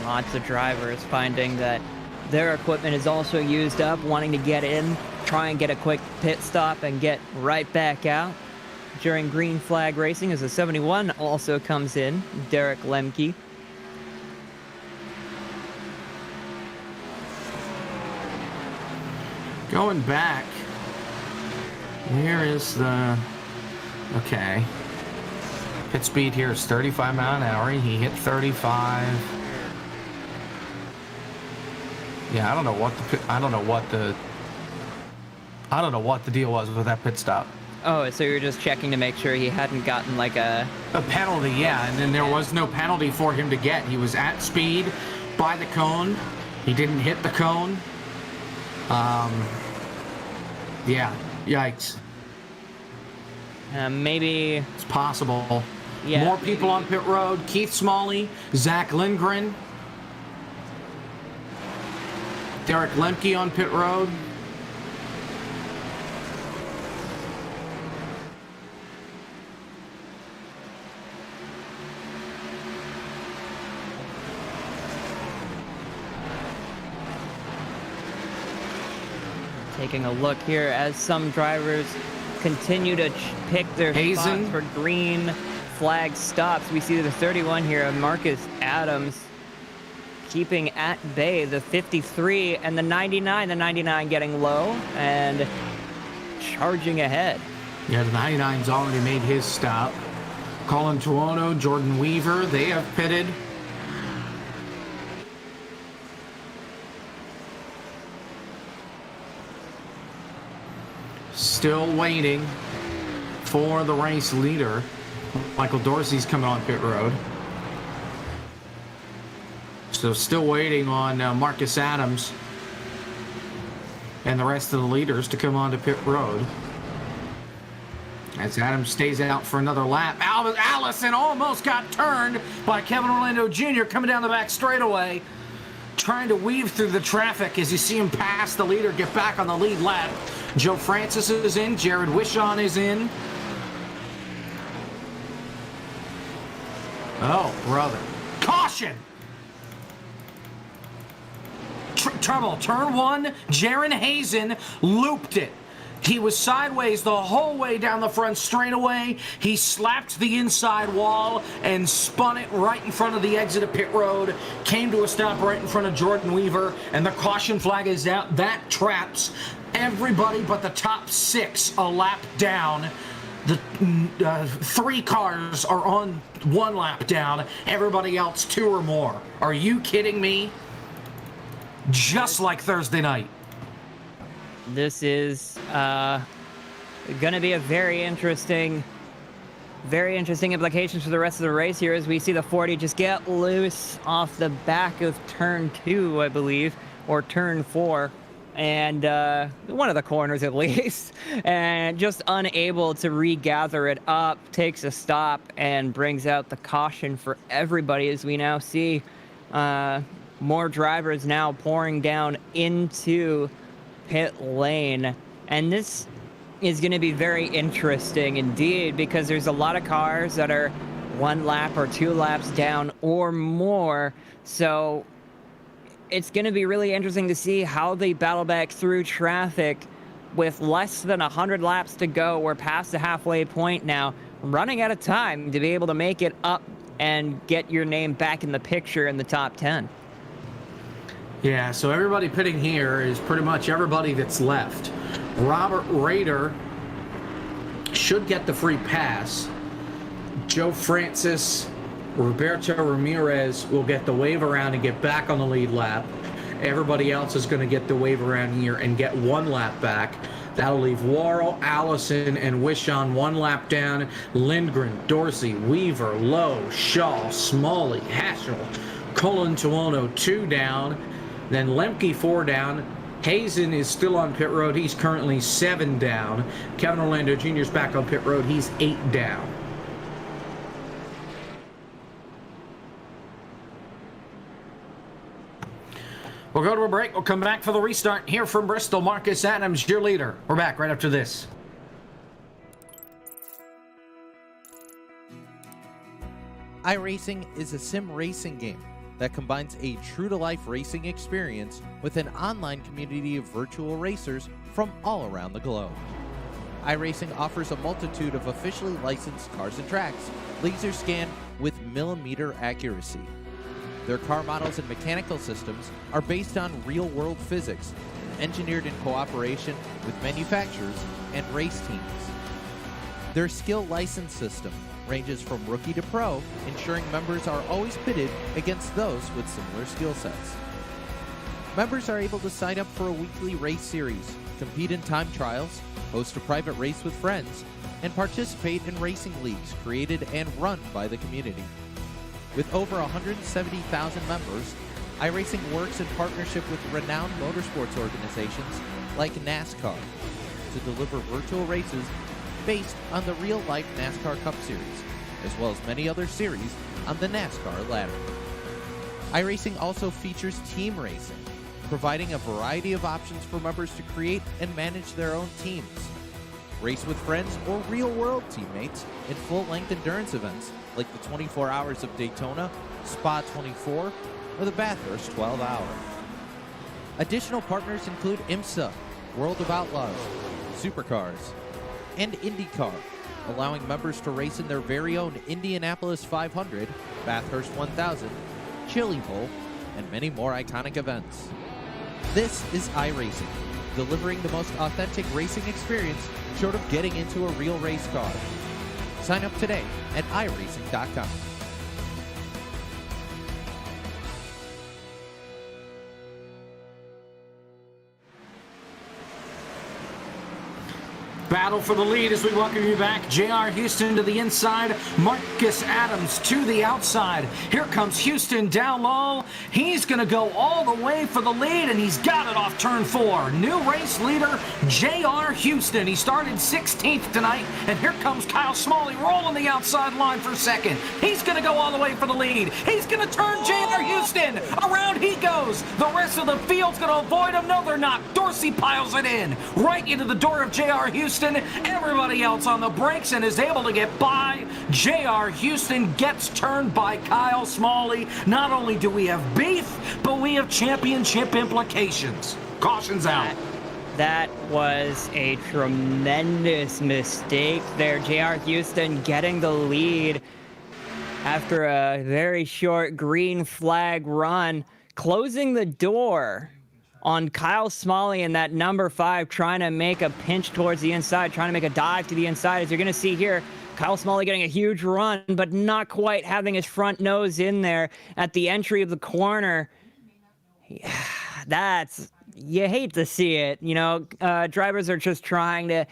Lots of drivers finding that their equipment is also used up, wanting to get in, try and get a quick pit stop and get right back out during green flag racing as the 71 also comes in, Derek Lemke.
Going back, here is the, okay. Pit speed here is 35 mile an hour. He hit 35. Yeah, I don't know what the deal was with that pit stop.
Oh, so you're just checking to make sure he hadn't gotten like a
penalty, yeah, and then there was no penalty for him to get. He was at speed by the cone. He didn't hit the cone. Yeah, yikes.
Maybe
It's possible.
Yeah.
More people on pit road. Keith Smalley, Zach Lindgren, Derek Lemke on pit road.
taking a look here as some drivers continue to pick their
Hazen
spots for green flag stops. We see the 31 here of Marcus Adams keeping at bay the 53 and the 99. The 99 getting low and charging ahead.
Yeah, the 99's already made his stop. Colin Tuono, Jordan Weaver, they have pitted. still waiting for the race leader. Michael Dorsey's coming on pit road. So still waiting on Marcus Adams and the rest of the leaders to come onto pit road. As Adams stays out for another lap. Allison almost got turned by Kevin Orlando Jr. coming down the back straightaway, trying to weave through the traffic as you see him pass the leader, get back on the lead lap. Joe Francis is in. Jared Wishon is in. Oh, brother. Caution! Trouble. Turn one. Jaron Hazen looped it. He was sideways the whole way down the front straightaway. He slapped the inside wall and spun it right in front of the exit of pit road. Came to a stop right in front of Jordan Weaver, and the caution flag is out. That traps everybody but the top 6 a lap down. The 3 cars are on 1 lap down. Everybody else 2 or more. Are you kidding me? Just like Thursday night.
This is going to be a very interesting implications for the rest of the race here as we see the 40 just get loose off the back of turn 2, I believe, or turn 4, and one of the corners at least, and just unable to regather it up, takes a stop and brings out the caution for everybody as we now see more drivers now pouring down into pit lane. And this is going to be very interesting indeed, because there's a lot of cars that are 1 lap or 2 laps down or more. So it's going to be really interesting to see how they battle back through traffic with less than 100 laps to go. We're past the halfway point now, running out of time to be able to make it up and get your name back in the picture in the top 10.
Yeah, so everybody pitting here is pretty much everybody that's left. Robert Rader should get the free pass. Joe Francis, Roberto Ramirez will get the wave around and get back on the lead lap. Everybody else is going to get the wave around here and get 1 lap back. That'll leave Worrell, Allison, and Wishon 1 lap down. Lindgren, Dorsey, Weaver, Lowe, Shaw, Smalley, Haschel, Colin Tuono 2 down. Then Lemke 4 down. Hazen is still on pit road. He's currently 7 down. Kevin Orlando Jr. is back on pit road. He's 8 down. We'll go to a break. We'll come back for the restart here from Bristol. Marcus Adams, your leader. We're back right after this.
iRacing is a sim racing game that combines a true-to-life racing experience with an online community of virtual racers from all around the globe. iRacing offers a multitude of officially licensed cars and tracks, laser scanned with millimeter accuracy. Their car models and mechanical systems are based on real-world physics, engineered in cooperation with manufacturers and race teams. Their skill license system ranges from rookie to pro, ensuring members are always pitted against those with similar skill sets. Members are able to sign up for a weekly race series, compete in time trials, host a private race with friends, and participate in racing leagues created and run by the community. With over 170,000 members, iRacing works in partnership with renowned motorsports organizations like NASCAR to deliver virtual races based on the real-life NASCAR Cup Series, as well as many other series on the NASCAR ladder. iRacing also features team racing, providing a variety of options for members to create and manage their own teams. Race with friends or real-world teammates in full-length endurance events like the 24 Hours of Daytona, Spa 24, or the Bathurst 12 Hour. Additional partners include IMSA, World of Outlaws, Supercars, and IndyCar, allowing members to race in their very own Indianapolis 500, Bathurst 1000, Chili Bowl, and many more iconic events. This is iRacing, delivering the most authentic racing experience short of getting into a real race car. Sign up today at iRacing.com.
Battle for the lead as we welcome you back. J.R. Houston to the inside. Marcus Adams to the outside. Here comes Houston down low. He's going to go all the way for the lead, and he's got it off turn 4. New race leader, J.R. Houston. He started 16th tonight, and here comes Kyle Smalley rolling the outside line for second. He's going to go all the way for the lead. He's going to turn J.R. Houston. Around he goes. The rest of the field's going to avoid him. No, they're not. Dorsey piles it in. Right into the door of J.R. Houston. Everybody else on the brakes and is able to get by. J.R. Houston gets turned by Kyle Smalley. Not only do we have beef, but we have championship implications. Caution's out.
That was a tremendous mistake there. J.R. Houston getting the lead after a very short green flag run, closing the door on Kyle Smalley and that number 5 trying to make a pinch towards the inside, trying to make a dive to the inside. As you're going to see here, Kyle Smalley getting a huge run, but not quite having his front nose in there at the entry of the corner. That's, you hate to see it. You know, drivers are just trying to,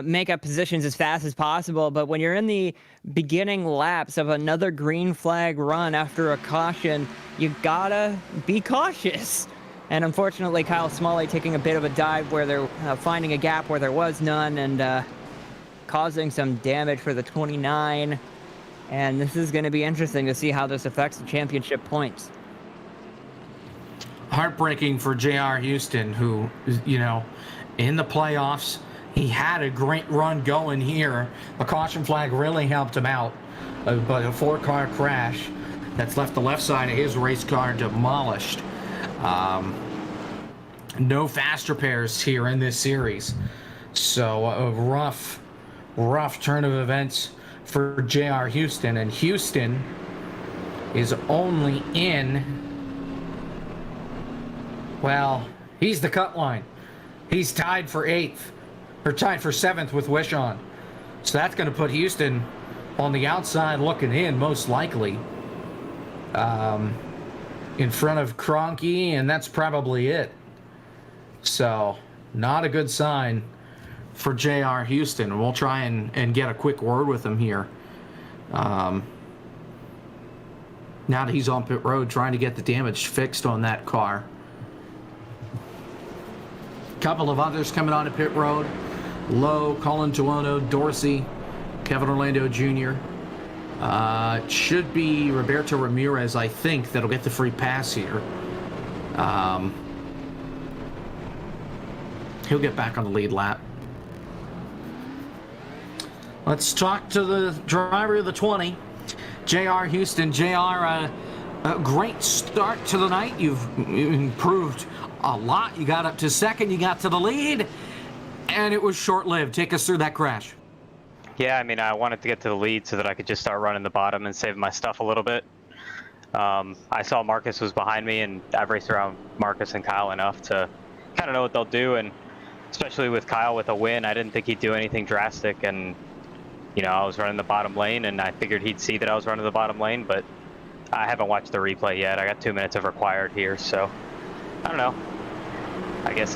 make up positions as fast as possible. But when you're in the beginning laps of another green flag run after a caution, you gotta be cautious. And unfortunately, Kyle Smalley taking a bit of a dive where they're finding a gap where there was none, and causing some damage for the 29. And this is going to be interesting to see how this affects the championship points.
Heartbreaking for J.R. Houston, who, in the playoffs, he had a great run going here. A caution flag really helped him out, but a 4-car crash that's left the left side of his race car demolished. No fast repairs here in this series. So a rough turn of events for J.R. Houston. And Houston is only in, well, he's the cut line. He's tied for 8th, or tied for 7th with Wishon. So that's going to put Houston on the outside looking in, most likely. In front of Kroenke, and that's probably it. So, not a good sign for J.R. Houston. We'll try and get a quick word with him here. Now that he's on pit road, trying to get the damage fixed on that car. Couple of others coming on to pit road. Lowe, Colin Tuono, Dorsey, Kevin Orlando Jr., it should be Roberto Ramirez, I think, that'll get the free pass here. He'll get back on the lead lap. Let's talk to the driver of the 20, J.R. Houston. J.R., a great start to the night. You've improved a lot. You got up to second, you got to the lead, and it was short-lived. Take us through that crash.
Yeah, I mean, I wanted to get to the lead so that I could just start running the bottom and save my stuff a little bit. I saw Marcus was behind me, and I've raced around Marcus and Kyle enough to kind of know what they'll do, and especially with Kyle with a win, I didn't think he'd do anything drastic, and, I was running the bottom lane, and I figured he'd see that I was running the bottom lane, but I haven't watched the replay yet. I got 2 minutes of required here, so I don't know. I guess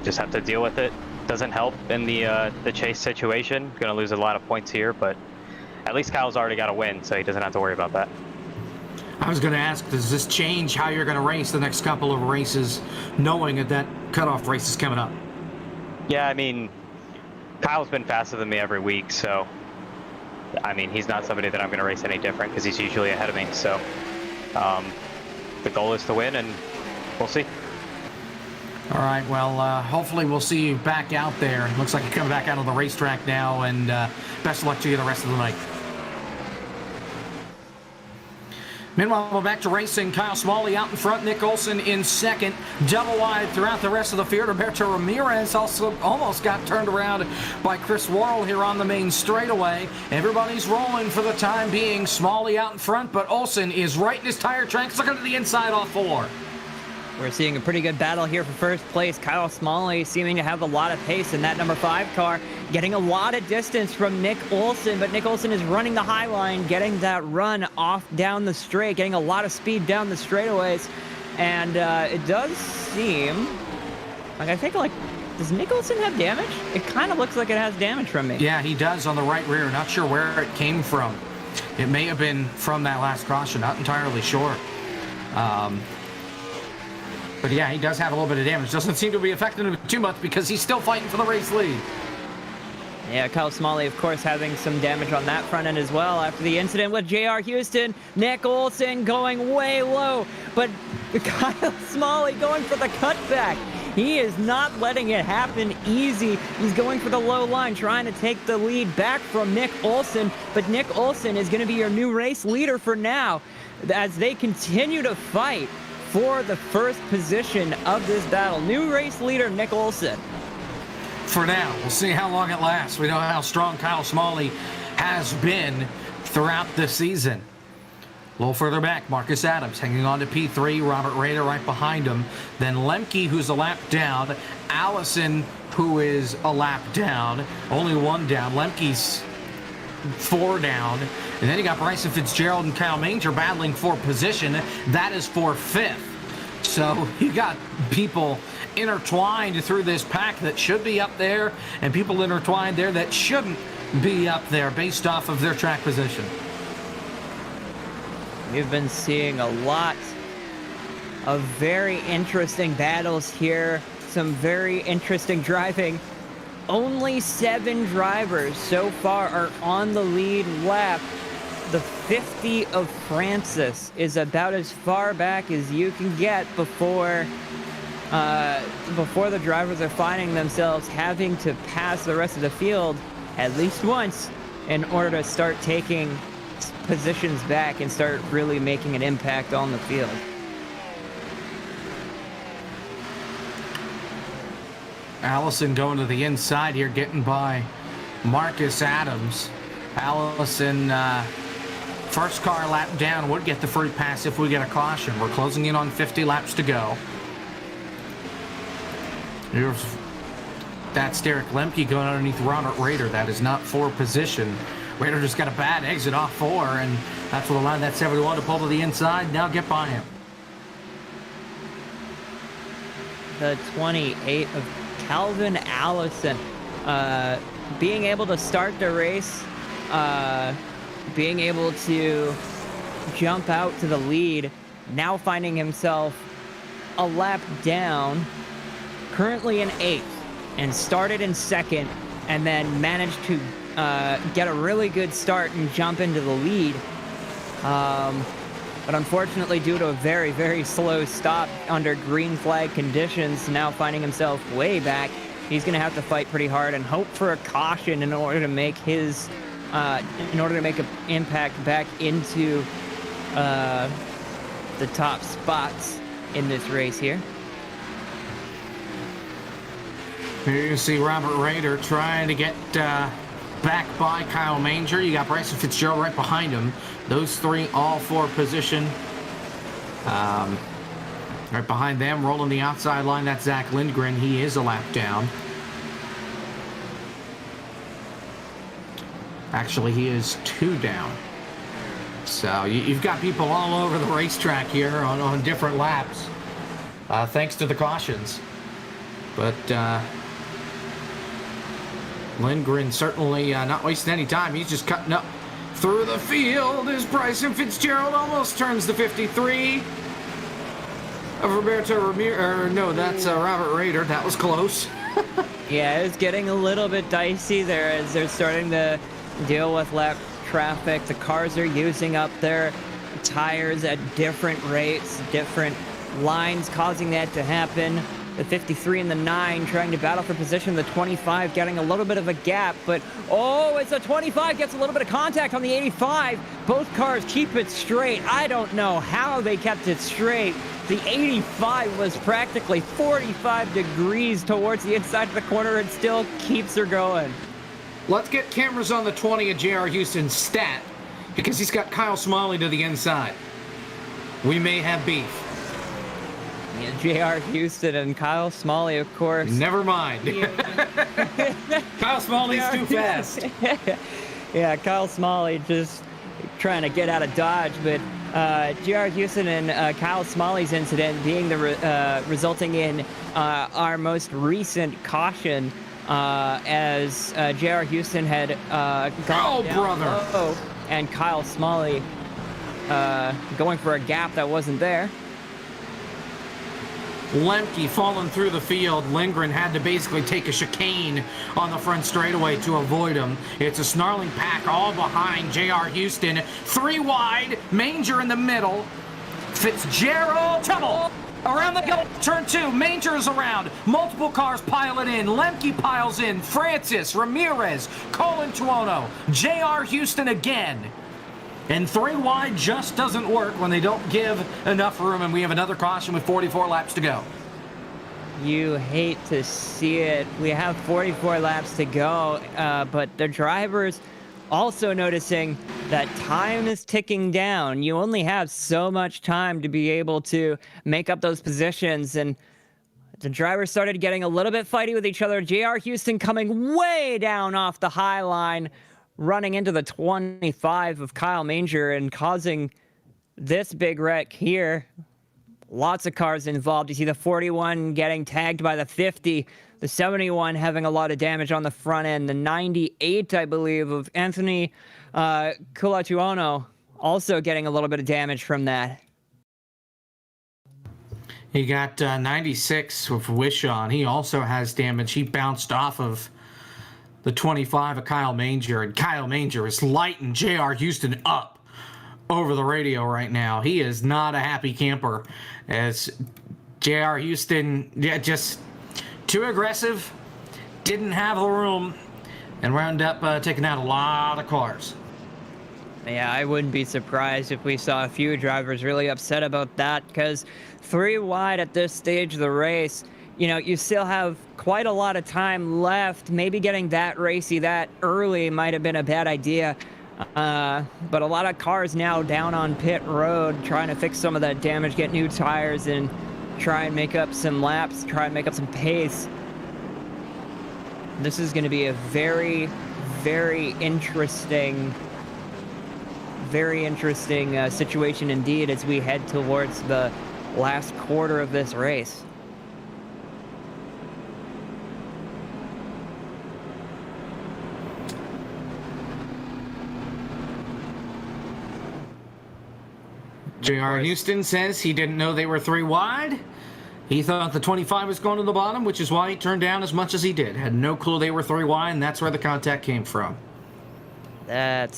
just have to deal with it. Doesn't help in the chase situation. Gonna lose a lot of points here, but at least Kyle's already got a win, so he doesn't have to worry about that.
I was going to ask, does this change how you're going to race the next couple of races, knowing that cutoff race is coming up?
Yeah, I mean, Kyle's been faster than me every week, so I mean, he's not somebody that I'm going to race any different because he's usually ahead of me. So the goal is to win, and we'll see.
All right, well, hopefully we'll see you back out there. Looks like you're coming back out on the racetrack now, and best of luck to you the rest of the night. Meanwhile, we're back to racing. Kyle Smalley out in front, Nick Olsen in second. Double wide throughout the rest of the field. Roberto Ramirez also almost got turned around by Chris Worrell here on the main straightaway. Everybody's rolling for the time being. Smalley out in front, but Olsen is right in his tire tracks, looking to the inside off 4.
We're seeing a pretty good battle here for first place. Kyle Smalley seeming to have a lot of pace in that number 5 car, getting a lot of distance from Nick Olsen, but Nick Olsen is running the high line, getting that run off down the straight, getting a lot of speed down the straightaways, and it does seem like, I think, like Does Nick Olson have damage? It kind of looks like it has damage from me.
Yeah, he does on the right rear. Not sure where it came from. It may have been from that last caution. Not entirely sure. But yeah, he does have a little bit of damage. Doesn't seem to be affecting him too much because he's still fighting for the race lead.
Yeah, Kyle Smalley, of course, having some damage on that front end as well after the incident with JR Houston. Nick Olson going way low, but Kyle Smalley going for the cutback. He is not letting it happen easy. He's going for the low line, trying to take the lead back from Nick Olson, but Nick Olson is going to be your new race leader for now as they continue to fight for the first position of this battle. New race leader, Nick Olson.
For now, we'll see how long it lasts. We know how strong Kyle Smalley has been throughout the season. A little further back, Marcus Adams hanging on to P3, Robert Rader right behind him. Then Lemke, who's a lap down. Allison, who is a lap down. Only one down. Lemke's 4 down. And then you got Bryson Fitzgerald and Kyle Manger battling for position. That is for 5th. So you got people intertwined through this pack that should be up there, and people intertwined there that shouldn't be up there based off of their track position.
We've been seeing a lot of very interesting battles here, some very interesting driving. Only 7 drivers so far are on the lead lap. The 50 of Francis is about as far back as you can get before the drivers are finding themselves having to pass the rest of the field at least once in order to start taking positions back and start really making an impact on the field.
Allison going to the inside here, getting by Marcus Adams. Allison, first car lap down, would get the free pass if we get a caution. We're closing in on 50 laps to go. That's Derek Lemke going underneath Robert Rader. That is not for position. Rader just got a bad exit off 4, and that's what allowed that 71 to pull to the inside. Now get by him.
The 28 of Calvin Allison being able to start the race, being able to jump out to the lead, now finding himself a lap down, currently in 8th, and started in 2nd, and then managed to get a really good start and jump into the lead. But unfortunately, due to a very, very slow stop under green flag conditions, now finding himself way back, he's going to have to fight pretty hard and hope for a caution in order to make his, in order to make an impact back into the top spots in this race here.
Here you see Robert Rader trying to get back by Kyle Manger. You got Bryson Fitzgerald right behind him. Those 3 all for position. Right behind them, rolling the outside line, that's Zach Lindgren. He is a lap down. Actually, he is 2 down. So you've got people all over the racetrack here on different laps, thanks to the cautions. But Lindgren certainly not wasting any time. He's just cutting up through the field as Bryson Fitzgerald almost turns the 53 of Roberto Ramirez. No, that's Robert Rader. That was close.
Yeah, it's getting a little bit dicey there as they're starting to deal with lap traffic. The cars are using up their tires at different rates, different lines causing that to happen. The 53 and the 9 trying to battle for position. The 25 getting a little bit of a gap, but as the 25 gets a little bit of contact on the 85, both cars keep it straight. I don't know how they kept it straight. The 85 was practically 45 degrees towards the inside of the corner and still keeps her going.
Let's get cameras on the 20 of J.R. Houston's stat, because he's got Kyle Smalley to the inside. We may have beef.
Yeah, J.R. Houston and Kyle Smalley, of course.
Never mind. Kyle Smalley's too fast.
Yeah, Kyle Smalley just trying to get out of Dodge, but J.R. Houston and Kyle Smalley's incident being the resulting in our most recent caution, as J.R. Houston had gone down low, and Kyle Smalley going for a gap that wasn't there.
Lemke falling through the field. Lindgren had to basically take a chicane on the front straightaway to avoid him. It's a snarling pack all behind J.R. Houston. 3 wide, Manger in the middle. Fitzgerald, trouble! Around the go, turn 2, Manger's around. Multiple cars pile it in. Lemke piles in. Francis, Ramirez, Colin Tuono, J.R. Houston again. And 3 wide just doesn't work when they don't give enough room, and we have another caution with 44 laps to go.
You hate to see it. We have 44 laps to go, but the drivers also noticing that time is ticking down. You only have so much time to be able to make up those positions, and the drivers started getting a little bit fighty with each other. J.R. Houston coming way down off the high line, running into the 25 of Kyle Manger and causing this big wreck here. Lots of cars involved. You see the 41 getting tagged by the 50, the 71 having a lot of damage on the front end, the 98, I believe, of Anthony Culatuono also getting a little bit of damage from that.
He got 96 with Wishon. He also has damage. He bounced off of the 25 of Kyle Manger, and Kyle Manger is lighting J.R. Houston up over the radio right now. He is not a happy camper, as J.R. Houston, just too aggressive, didn't have the room, and wound up taking out a lot of cars.
Yeah, I wouldn't be surprised if we saw a few drivers really upset about that, because 3 wide at this stage of the race, you know, you still have quite a lot of time left. Maybe getting that racy that early might have been a bad idea. But a lot of cars now down on pit road trying to fix some of that damage, get new tires, and try and make up some laps, try and make up some pace. This is going to be a very, very interesting situation indeed as we head towards the last quarter of this race.
J.R. Houston says he didn't know they were 3 wide. He thought the 25 was going to the bottom, which is why he turned down as much as he did. Had no clue they were 3 wide, and that's where the contact came from. And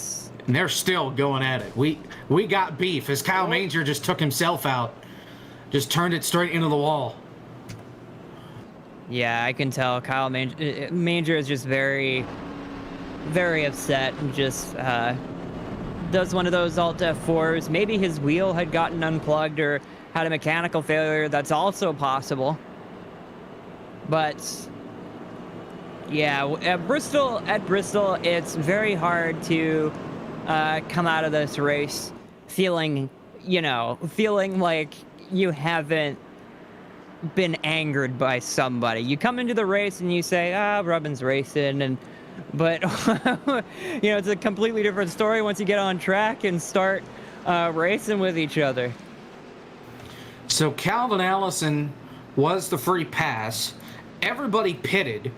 they're still going at it. We got beef, as Kyle Manger just took himself out. Just turned it straight into the wall.
Yeah, I can tell Kyle Manger is just very, very upset and just does one of those Alt F4s. Maybe his wheel had gotten unplugged or had a mechanical failure. That's also possible. But yeah, at Bristol, it's very hard to come out of this race feeling like you haven't been angered by somebody. You come into the race and you say, Robin's racing, but it's a completely different story once you get on track and start racing with each other.
So Calvin Allison was the free pass. Everybody pitted.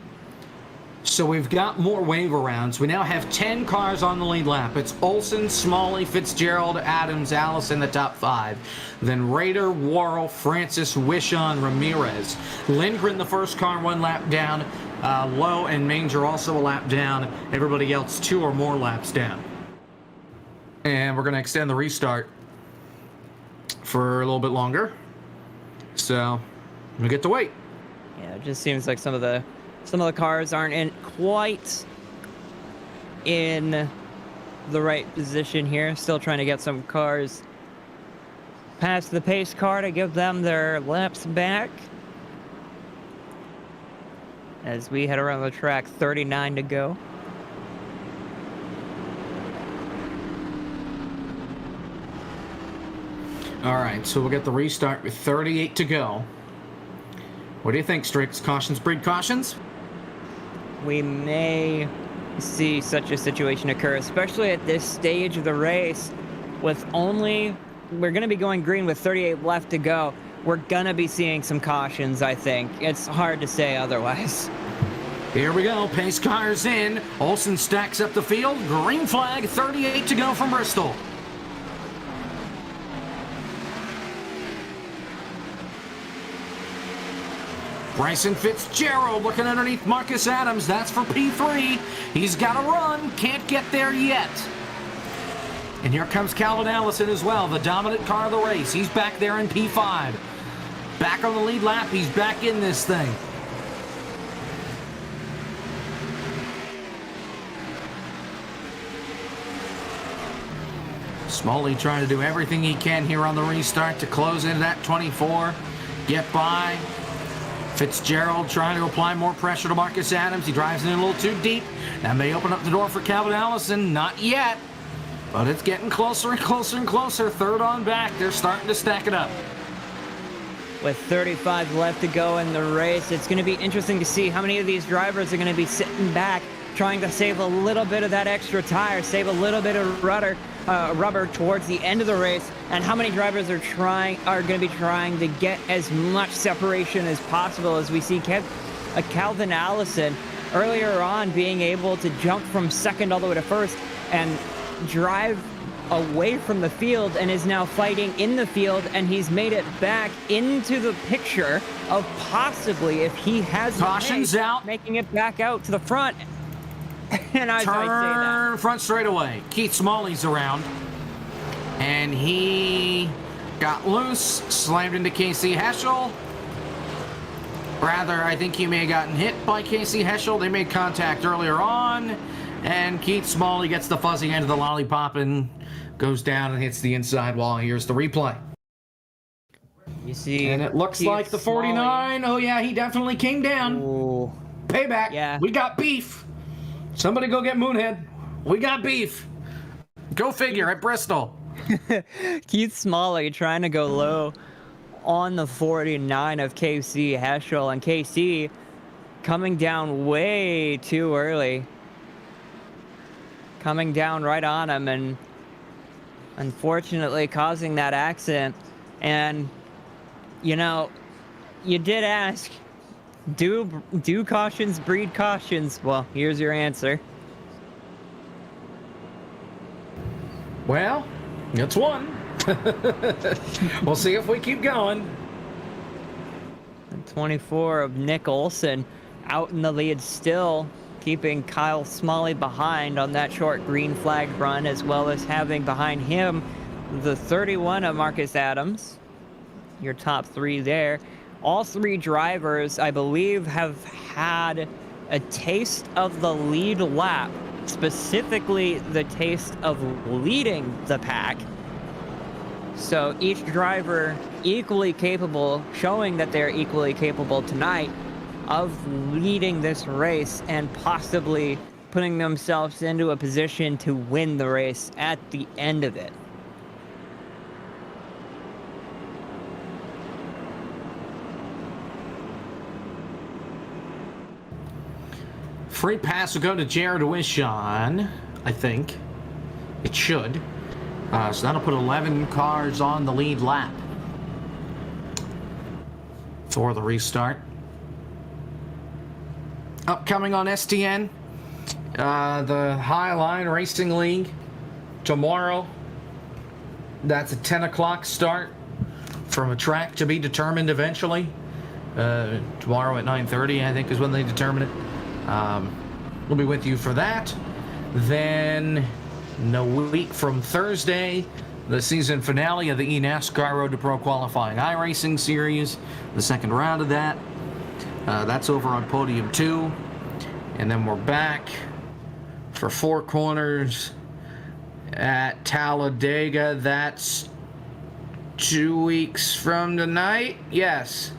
So we've got more wave arounds. We now have 10 cars on the lead lap. It's Olsen, Smalley, Fitzgerald, Adams, Allison, the top 5. Then Rader, Worrell, Francis, Wishon, Ramirez. Lindgren, the first car, 1 lap down. Lowe and Manger also a lap down. Everybody else 2 or more laps down. And we're going to extend the restart for a little bit longer. So we get to wait.
Yeah, it just seems like some of the cars aren't quite in the right position here. Still trying to get some cars past the pace car to give them their laps back. As we head around the track, 39 to go.
All right, so we'll get the restart with 38 to go. What do you think, Strix? Cautions breed cautions?
We may see such a situation occur, especially at this stage of the race with only we're going to be going green with 38 left to go. We're going to be seeing some cautions, I think. It's hard to say otherwise.
Here we go. Pace cars in. Olsen stacks up the field. Green flag, 38 to go from Bristol. Bryson Fitzgerald looking underneath Marcus Adams. That's for P3. He's got to run. Can't get there yet. And here comes Calvin Allison as well, the dominant car of the race. He's back there in P5. Back on the lead lap. He's back in this thing. Smalley trying to do everything he can here on the restart to close into that 24. Get by. Fitzgerald trying to apply more pressure to Marcus Adams. He drives in a little too deep. That may open up the door for Calvin Allison. Not yet. But it's getting closer and closer and closer. Third on back. They're starting to stack it up.
With 35 left to go in the race, it's going to be interesting to see how many of these drivers are going to be sitting back, trying to save a little bit of that extra tire, save a little bit of rubber towards the end of the race, and how many drivers are going to be trying to get as much separation as possible, as we see Calvin Allison earlier on being able to jump from second all the way to first and drive away from the field, and is now fighting in the field, and he's made it back into the picture of possibly, if he has
Caution's out,
making it back out to the front. And I say that.
Front straightaway. Keith Smalley's around. And he got loose, slammed into Casey Heschel. Rather, I think he may have gotten hit by Casey Heschel. They made contact earlier on. And Keith Smalley gets the fuzzy end of the lollipop and goes down and hits the inside wall. Here's the replay.
You see,
and it looks
Keith
like the 49.
Smalley.
Oh, yeah, he definitely came down.
Ooh.
Payback.
Yeah.
We got beef. Somebody go get Moonhead. We got beef. Go figure at Bristol.
Keith Smalley trying to go low on the 49 of KC Heschel, and KC coming down way too early. Coming down right on him and unfortunately causing that accident. And, you know, you did ask, do cautions breed cautions? Well, here's your answer.
Well, it's one. We'll see if we keep going.
And 24 of Nick Olsen out in the lead still, keeping Kyle Smalley behind on that short green flag run, as well as having behind him the 31 of Marcus Adams. Your top three there. All three drivers, I believe, have had a taste of the lead lap, specifically the taste of leading the pack. So each driver equally capable, showing that they're equally capable tonight of leading this race and possibly putting themselves into a position to win the race at the end of it.
Free pass will go to Jared Wishon, I think. It should. So that'll put 11 cars on the lead lap for the restart. Upcoming on STN, the Highline Racing League tomorrow. That's a 10 o'clock start from a track to be determined eventually. Tomorrow at 9:30, I think, is when they determine it. We'll be with you for that. Then, a week from Thursday, the season finale of the eNASCAR Road to Pro Qualifying iRacing Series, the second round of that. That's over on Podium 2. And then we're back for Four Corners at Talladega. That's 2 weeks from tonight. Yes,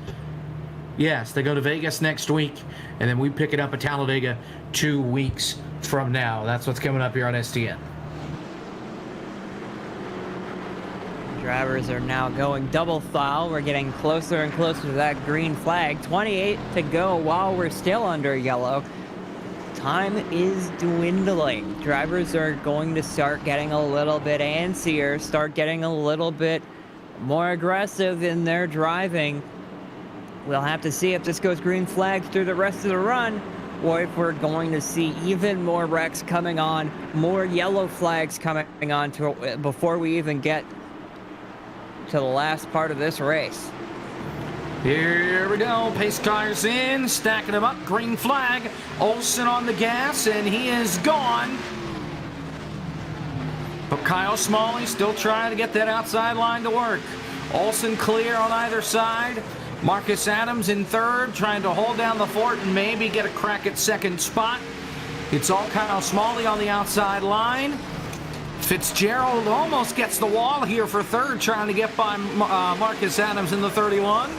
they go to Vegas next week, and then we pick it up at Talladega 2 weeks from now. That's what's coming up here on STN.
Drivers are now going double file. We're getting closer and closer to that green flag. 28 to go while we're still under yellow. time is dwindling. Drivers are going to start getting a little bit antsier, start getting a little bit more aggressive in their driving. We'll have to see if this goes green flags through the rest of the run, or if we're going to see even more wrecks coming on, more yellow flags coming on before we even get to the last part of this race.
Here we go. Pace tires in, stacking them up. Green flag. Olsen on the gas, and he is gone. But Kyle Smalley still trying to get that outside line to work. Olsen clear on either side. Marcus Adams in third, trying to hold down the fort and maybe get a crack at second spot. It's all Kyle Smalley on the outside line. Fitzgerald almost gets the wall here for third, trying to get by Marcus Adams in the 31.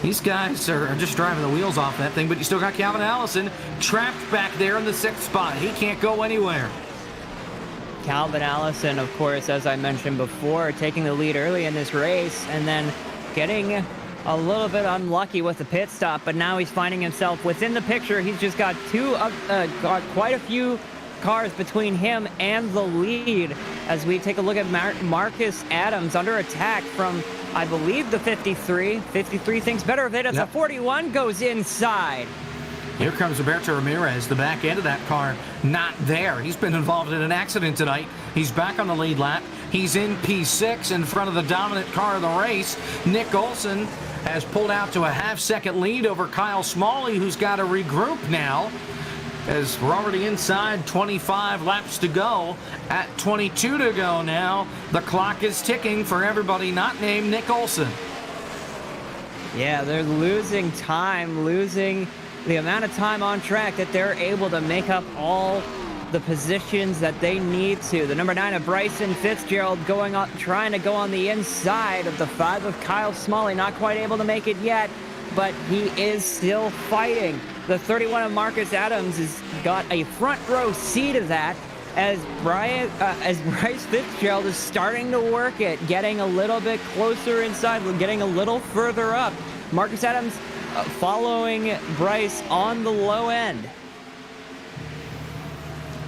These guys are just driving the wheels off that thing, but you still got Calvin Allison trapped back there in the 6th spot. He can't go anywhere.
Calvin Allison, of course, as I mentioned before, taking the lead early in this race and then getting a little bit unlucky with the pit stop, but now he's finding himself within the picture. He's just got got quite a few cars between him and the lead as we take a look at Marcus Adams under attack from, I believe, the 53. 53 thinks better of it as the 41 goes inside.
Here comes Roberto Ramirez, the back end of that car, not there. He's been involved in an accident tonight. He's back on the lead lap. He's in P6 in front of the dominant car of the race. Nick Olsen has pulled out to a half-second lead over Kyle Smalley, who's got to regroup now, as we're already inside 25 laps to go. At 22 to go now, the clock is ticking for everybody not named Nick Olsen.
Yeah, they're losing time, losing the amount of time on track that they're able to make up all the positions that they need to. The number 9 of Bryson Fitzgerald trying to go on the inside of the 5 of Kyle Smalley. Not quite able to make it yet, but he is still fighting. The 31 of Marcus Adams has got a front row seat of that as Bryce Fitzgerald is starting to work it, getting a little bit closer inside, getting a little further up. Marcus Adams following Bryce on the low end.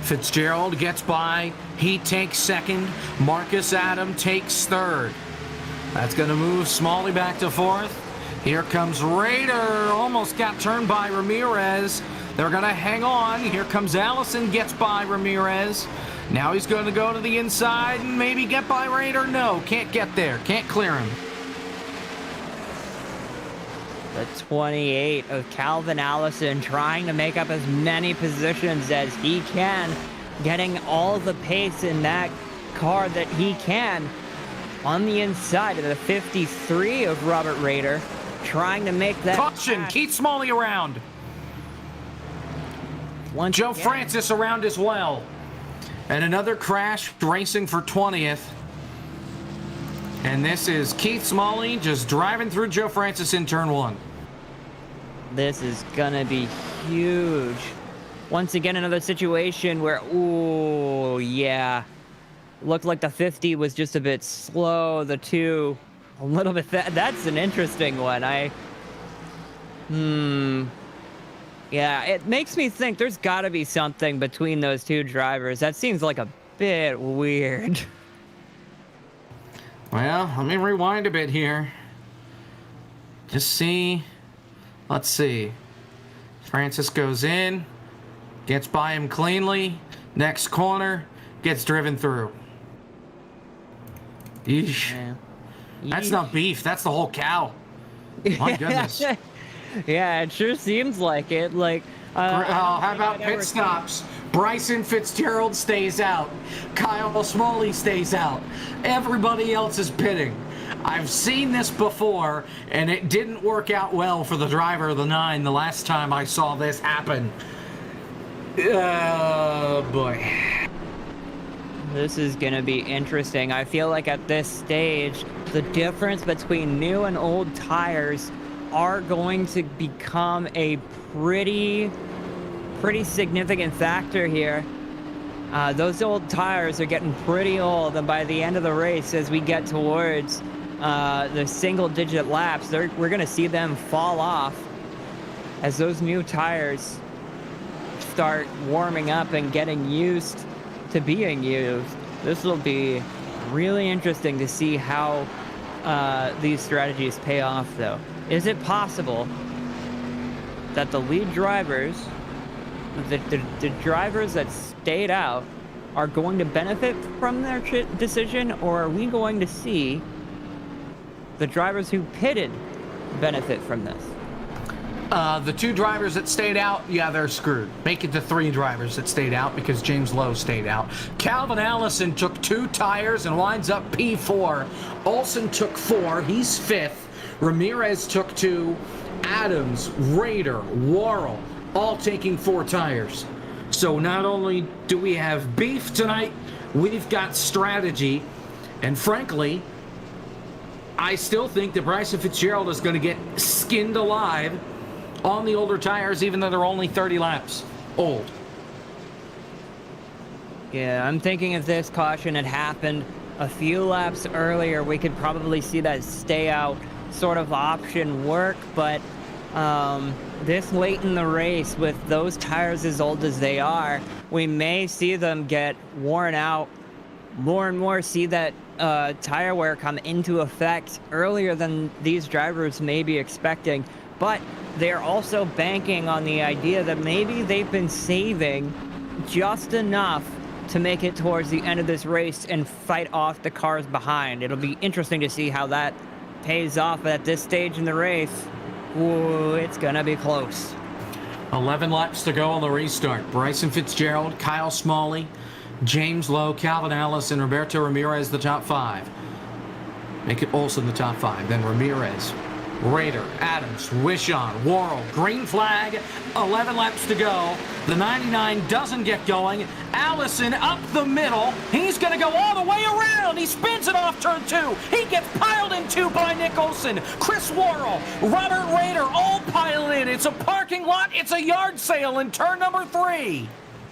Fitzgerald gets by. He takes second. Marcus Adams takes third. That's going to move Smalley back to fourth. Here comes Raider. Almost got turned by Ramirez. They're going to hang on. Here comes Allison, gets by Ramirez. Now he's going to go to the inside and maybe get by Raider. No, can't get there. Can't clear him.
The 28 of Calvin Allison trying to make up as many positions as he can, getting all the pace in that car that he can. On the inside of the 53 of Robert Raider, trying to make that
Caution, Keith Smalley around. Joe Francis around as well. And another crash, racing for 20th. And this is Keith Smalley just driving through Joe Francis in turn 1.
This is gonna be huge. Once again, another situation where, ooh, yeah. Looked like the 50 was just a bit slow. The 2, a little bit that's an interesting one. Yeah, it makes me think there's gotta be something between those two drivers. That seems like a bit weird.
Well, let me rewind a bit here. Just see. Let's see. Francis goes in, gets by him cleanly. Next corner, gets driven through. Yeesh.
Yeah.
That's not beef. That's the whole cow. My goodness.
Yeah, it sure seems like it. Like,
how about pit stops? Bryson Fitzgerald stays out. Kyle Smalley stays out. Everybody else is pitting. I've seen this before, and it didn't work out well for the driver of the 9 the last time I saw this happen. Oh, boy.
This is going to be interesting. I feel like at this stage, the difference between new and old tires are going to become a pretty significant factor here. Those old tires are getting pretty old, and by the end of the race, as we get towards the single-digit laps, we're going to see them fall off as those new tires start warming up and getting used to being used. This will be really interesting to see how these strategies pay off, though. Is it possible that the lead drivers, the drivers that stayed out, are going to benefit from their decision, or are we going to see the drivers who pitted benefit from this?
The 2 drivers that stayed out, yeah, they're screwed. Make it the 3 drivers that stayed out because James Lowe stayed out. Calvin Allison took 2 tires and winds up P4. Olsen took 4. He's 5th. Ramirez took 2. Adams, Rader, Worrell, all taking 4 tires. So not only do we have beef tonight, we've got strategy. And frankly, I still think that Bryson Fitzgerald is going to get skinned alive on the older tires, even though they're only 30 laps old.
Yeah, I'm thinking if this caution had happened a few laps earlier, we could probably see that stay out sort of option work, but this late in the race, with those tires as old as they are, we may see them get worn out more and more, see that tire wear come into effect earlier than these drivers may be expecting. But they're also banking on the idea that maybe they've been saving just enough to make it towards the end of this race and fight off the cars behind. It'll be interesting to see how that pays off at this stage in the race. Ooh, it's gonna be close.
11 laps to go on the restart. Bryson Fitzgerald, Kyle Smalley, James Lowe, Calvin Allison, Roberto Ramirez, the top 5. Make it Olsen the top 5. Then Ramirez, Rader, Adams, Wishon, Worrell, green flag, 11 laps to go. The 99 doesn't get going. Allison up the middle. He's going to go all the way around. He spins it off turn 2. He gets piled into by Nick Olsen. Chris Worrell, Robert Rader, all piled in. It's a parking lot. It's a yard sale in turn number 3.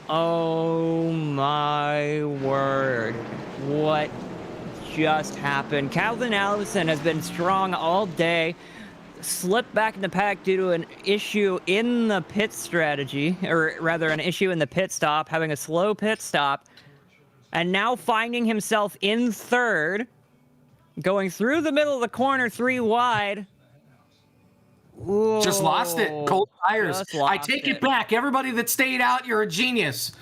Oh my word. What just happened? Calvin Allison has been strong all day. Slipped back in the pack due to an issue in the pit strategy, or rather an issue in the pit stop, having a slow pit stop, and now finding himself in 3rd, going through the middle of the corner 3 wide. Whoa,
just lost it. Cold tires. I take it back. Everybody that stayed out, you're a genius.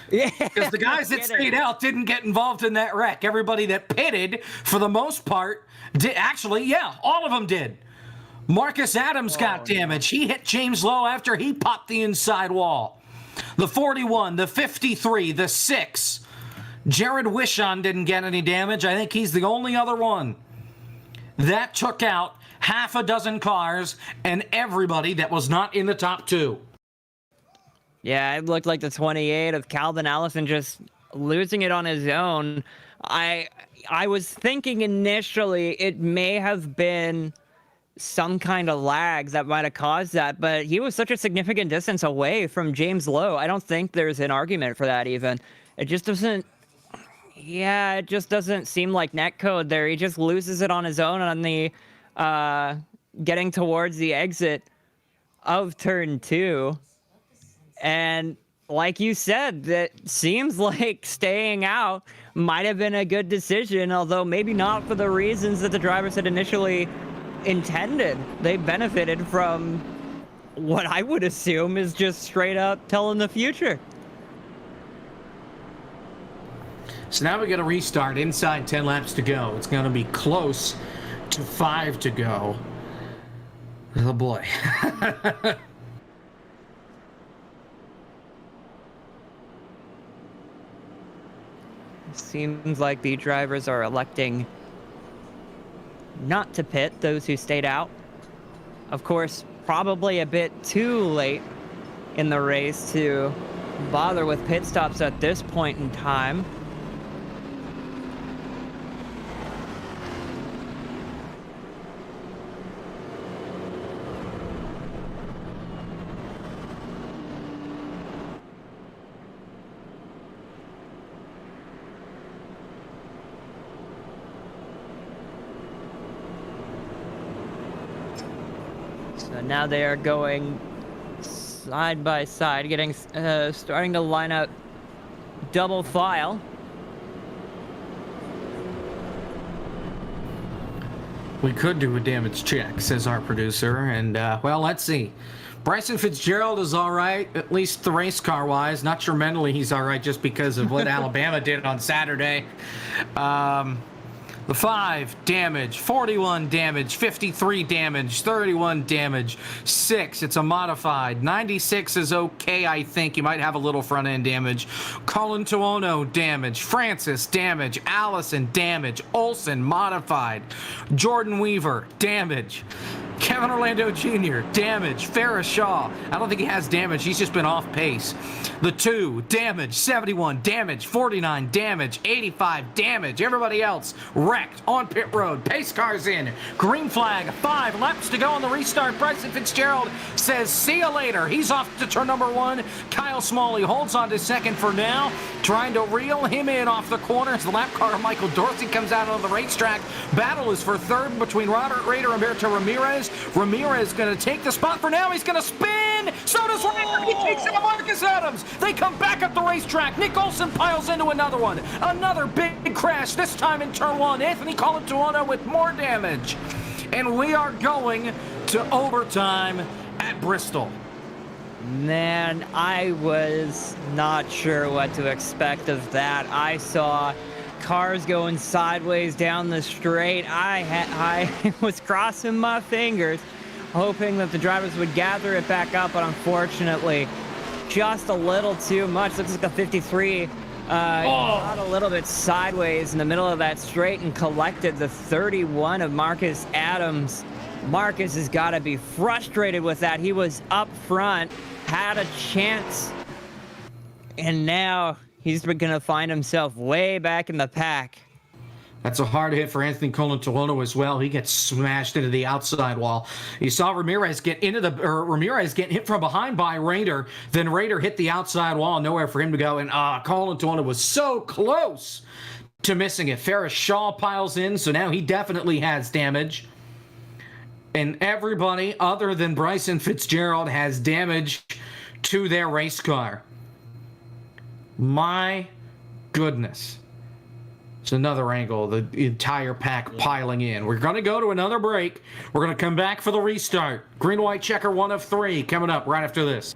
Yeah,
because the guys that stayed out didn't get involved in that wreck. Everybody that pitted, for the most part, did. Actually, yeah, all of them did. Marcus Adams got damage. He hit James Lowe after he popped the inside wall. The 41, the 53, the 6. Jared Wishon didn't get any damage. I think he's the only other one. That took out half a dozen cars and everybody that was not in the top 2.
Yeah, it looked like the 28 of Calvin Allison just losing it on his own. I was thinking initially it may have been some kind of lag that might have caused that, but he was such a significant distance away from James Lowe. I don't think there's an argument for that even. It just doesn't, yeah, it just doesn't seem like netcode there. He just loses it on his own on the, getting towards the exit of turn 2. And like you said, that seems like staying out might have been a good decision, although maybe not for the reasons that the drivers had initially intended. They benefited from what I would assume is just straight up telling the future.
So now we got to restart inside 10 laps to go. It's going to be close to 5 to go. Oh boy.
Seems like the drivers are electing not to pit, those who stayed out. Of course, probably a bit too late in the race to bother with pit stops at this point in time. So now they are going side by side, getting starting to line up double file.
We could do a damage check, says our producer, and well, let's see. Bryson Fitzgerald is all right, at least the race car wise. Not sure mentally he's all right just because of what Alabama did on Saturday. The 5 damage, 41 damage, 53 damage, 31 damage, 6. It's a modified. 96 is okay, I think. You might have a little front end damage. Colin Tuono damage, Francis damage, Allison damage, Olson modified, Jordan Weaver damage. Kevin Orlando Jr., damage. Ferris Shaw, I don't think he has damage. He's just been off pace. The 2, damage. 71, damage. 49, damage. 85, damage. Everybody else wrecked on pit road. Pace cars in. Green flag. 5 laps to go on the restart. Bryson Fitzgerald says, see you later. He's off to turn number 1. Kyle Smalley holds on to second for now, trying to reel him in off the corner as the lap car of Michael Dorsey comes out on the racetrack. Battle is for third between Robert Rader and Humberto Ramirez. Ramirez going to take the spot for now. He's going to spin. So does Rader. He takes out Marcus Adams. They come back up the racetrack. Nick Olson piles into another one. Another big crash, this time in turn 1. Anthony Colantuono with more damage. And we are going to overtime at Bristol.
Man, I was not sure what to expect of that. I saw cars going sideways down the straight. I was crossing my fingers, hoping that the drivers would gather it back up, but unfortunately, just a little too much. Looks like a 53 got a little bit sideways in the middle of that straight and collected the 31 of Marcus Adams. Marcus has got to be frustrated with that. He was up front, had a chance, and now he's going to find himself way back in the pack.
That's a hard hit for Anthony Colantuono as well. He gets smashed into the outside wall. You saw Ramirez get hit from behind by Rader. Then Rader hit the outside wall, nowhere for him to go. And Colantuono was so close to missing it. Ferris Shaw piles in, so now he definitely has damage. And everybody other than Bryson Fitzgerald has damage to their race car. My goodness. It's another angle, the entire pack piling in. We're going to go to another break. We're going to come back for the restart. Green-white checker 1 of 3 coming up right after this.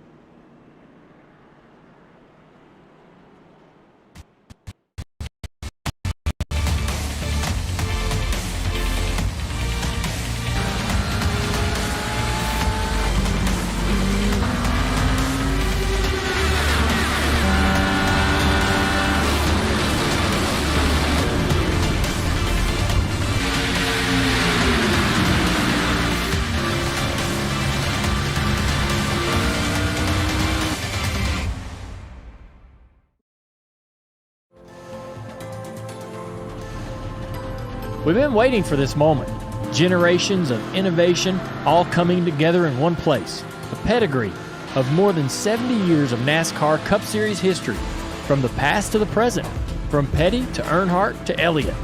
We've been waiting for this moment. Generations of innovation all coming together in one place. A pedigree of more than 70 years of NASCAR Cup Series history, from the past to the present, from Petty to Earnhardt to Elliott.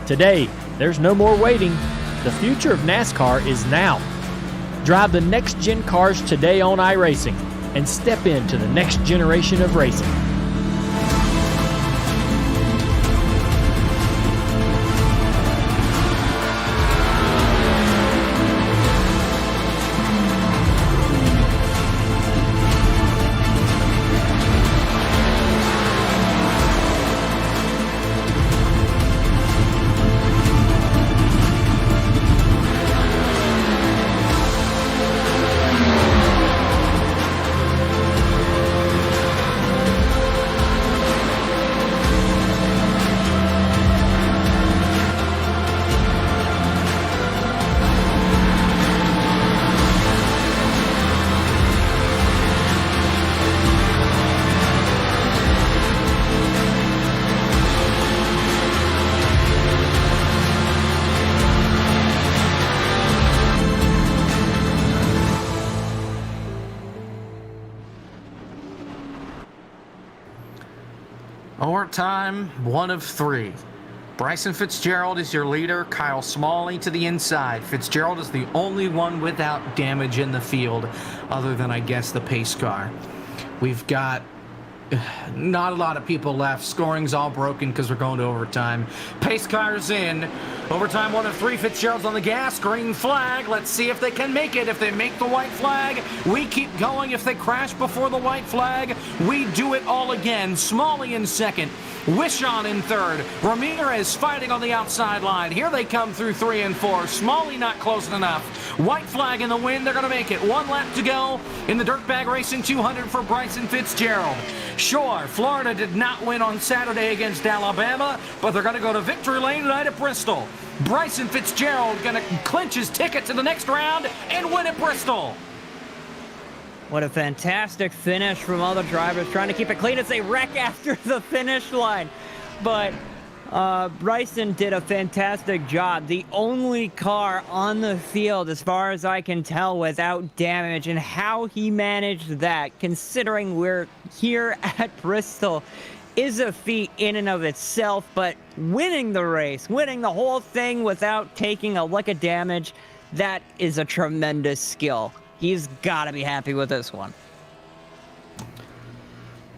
Today, there's no more waiting. The future of NASCAR is now. Drive the next-gen cars today on iRacing and step into the next generation of racing.
Overtime 1 of 3. Bryson Fitzgerald is your leader. Kyle Smalley to the inside. Fitzgerald is the only one without damage in the field, other than, I guess, the pace car. We've got not a lot of people left. Scoring's all broken because we're going to overtime. Pace car's in. Overtime 1 of 3. Fitzgerald's on the gas. Green flag. Let's see if they can make it. If they make the white flag, we keep going. If they crash before the white flag, we do it all again. Smalley in second. Wishon in third. Ramirez fighting on the outside line. Here they come through 3 and 4. Smalley not close enough. White flag in the wind. They're going to make it. 1 lap to go in the Dirtbag Racing 200 for Bryson Fitzgerald. Sure, Florida did not win on Saturday against Alabama, but they're going to go to victory lane tonight at Bristol. Bryson Fitzgerald going to clinch his ticket to the next round and win at Bristol.
What a fantastic finish from all the drivers, trying to keep it clean as they wreck after the finish line. But Bryson did a fantastic job. The only car on the field, as far as I can tell, without damage, and how he managed that, considering we're here at Bristol, is a feat in and of itself. But winning the race, winning the whole thing without taking a lick of damage, that is a tremendous skill. He's got to be happy with this one.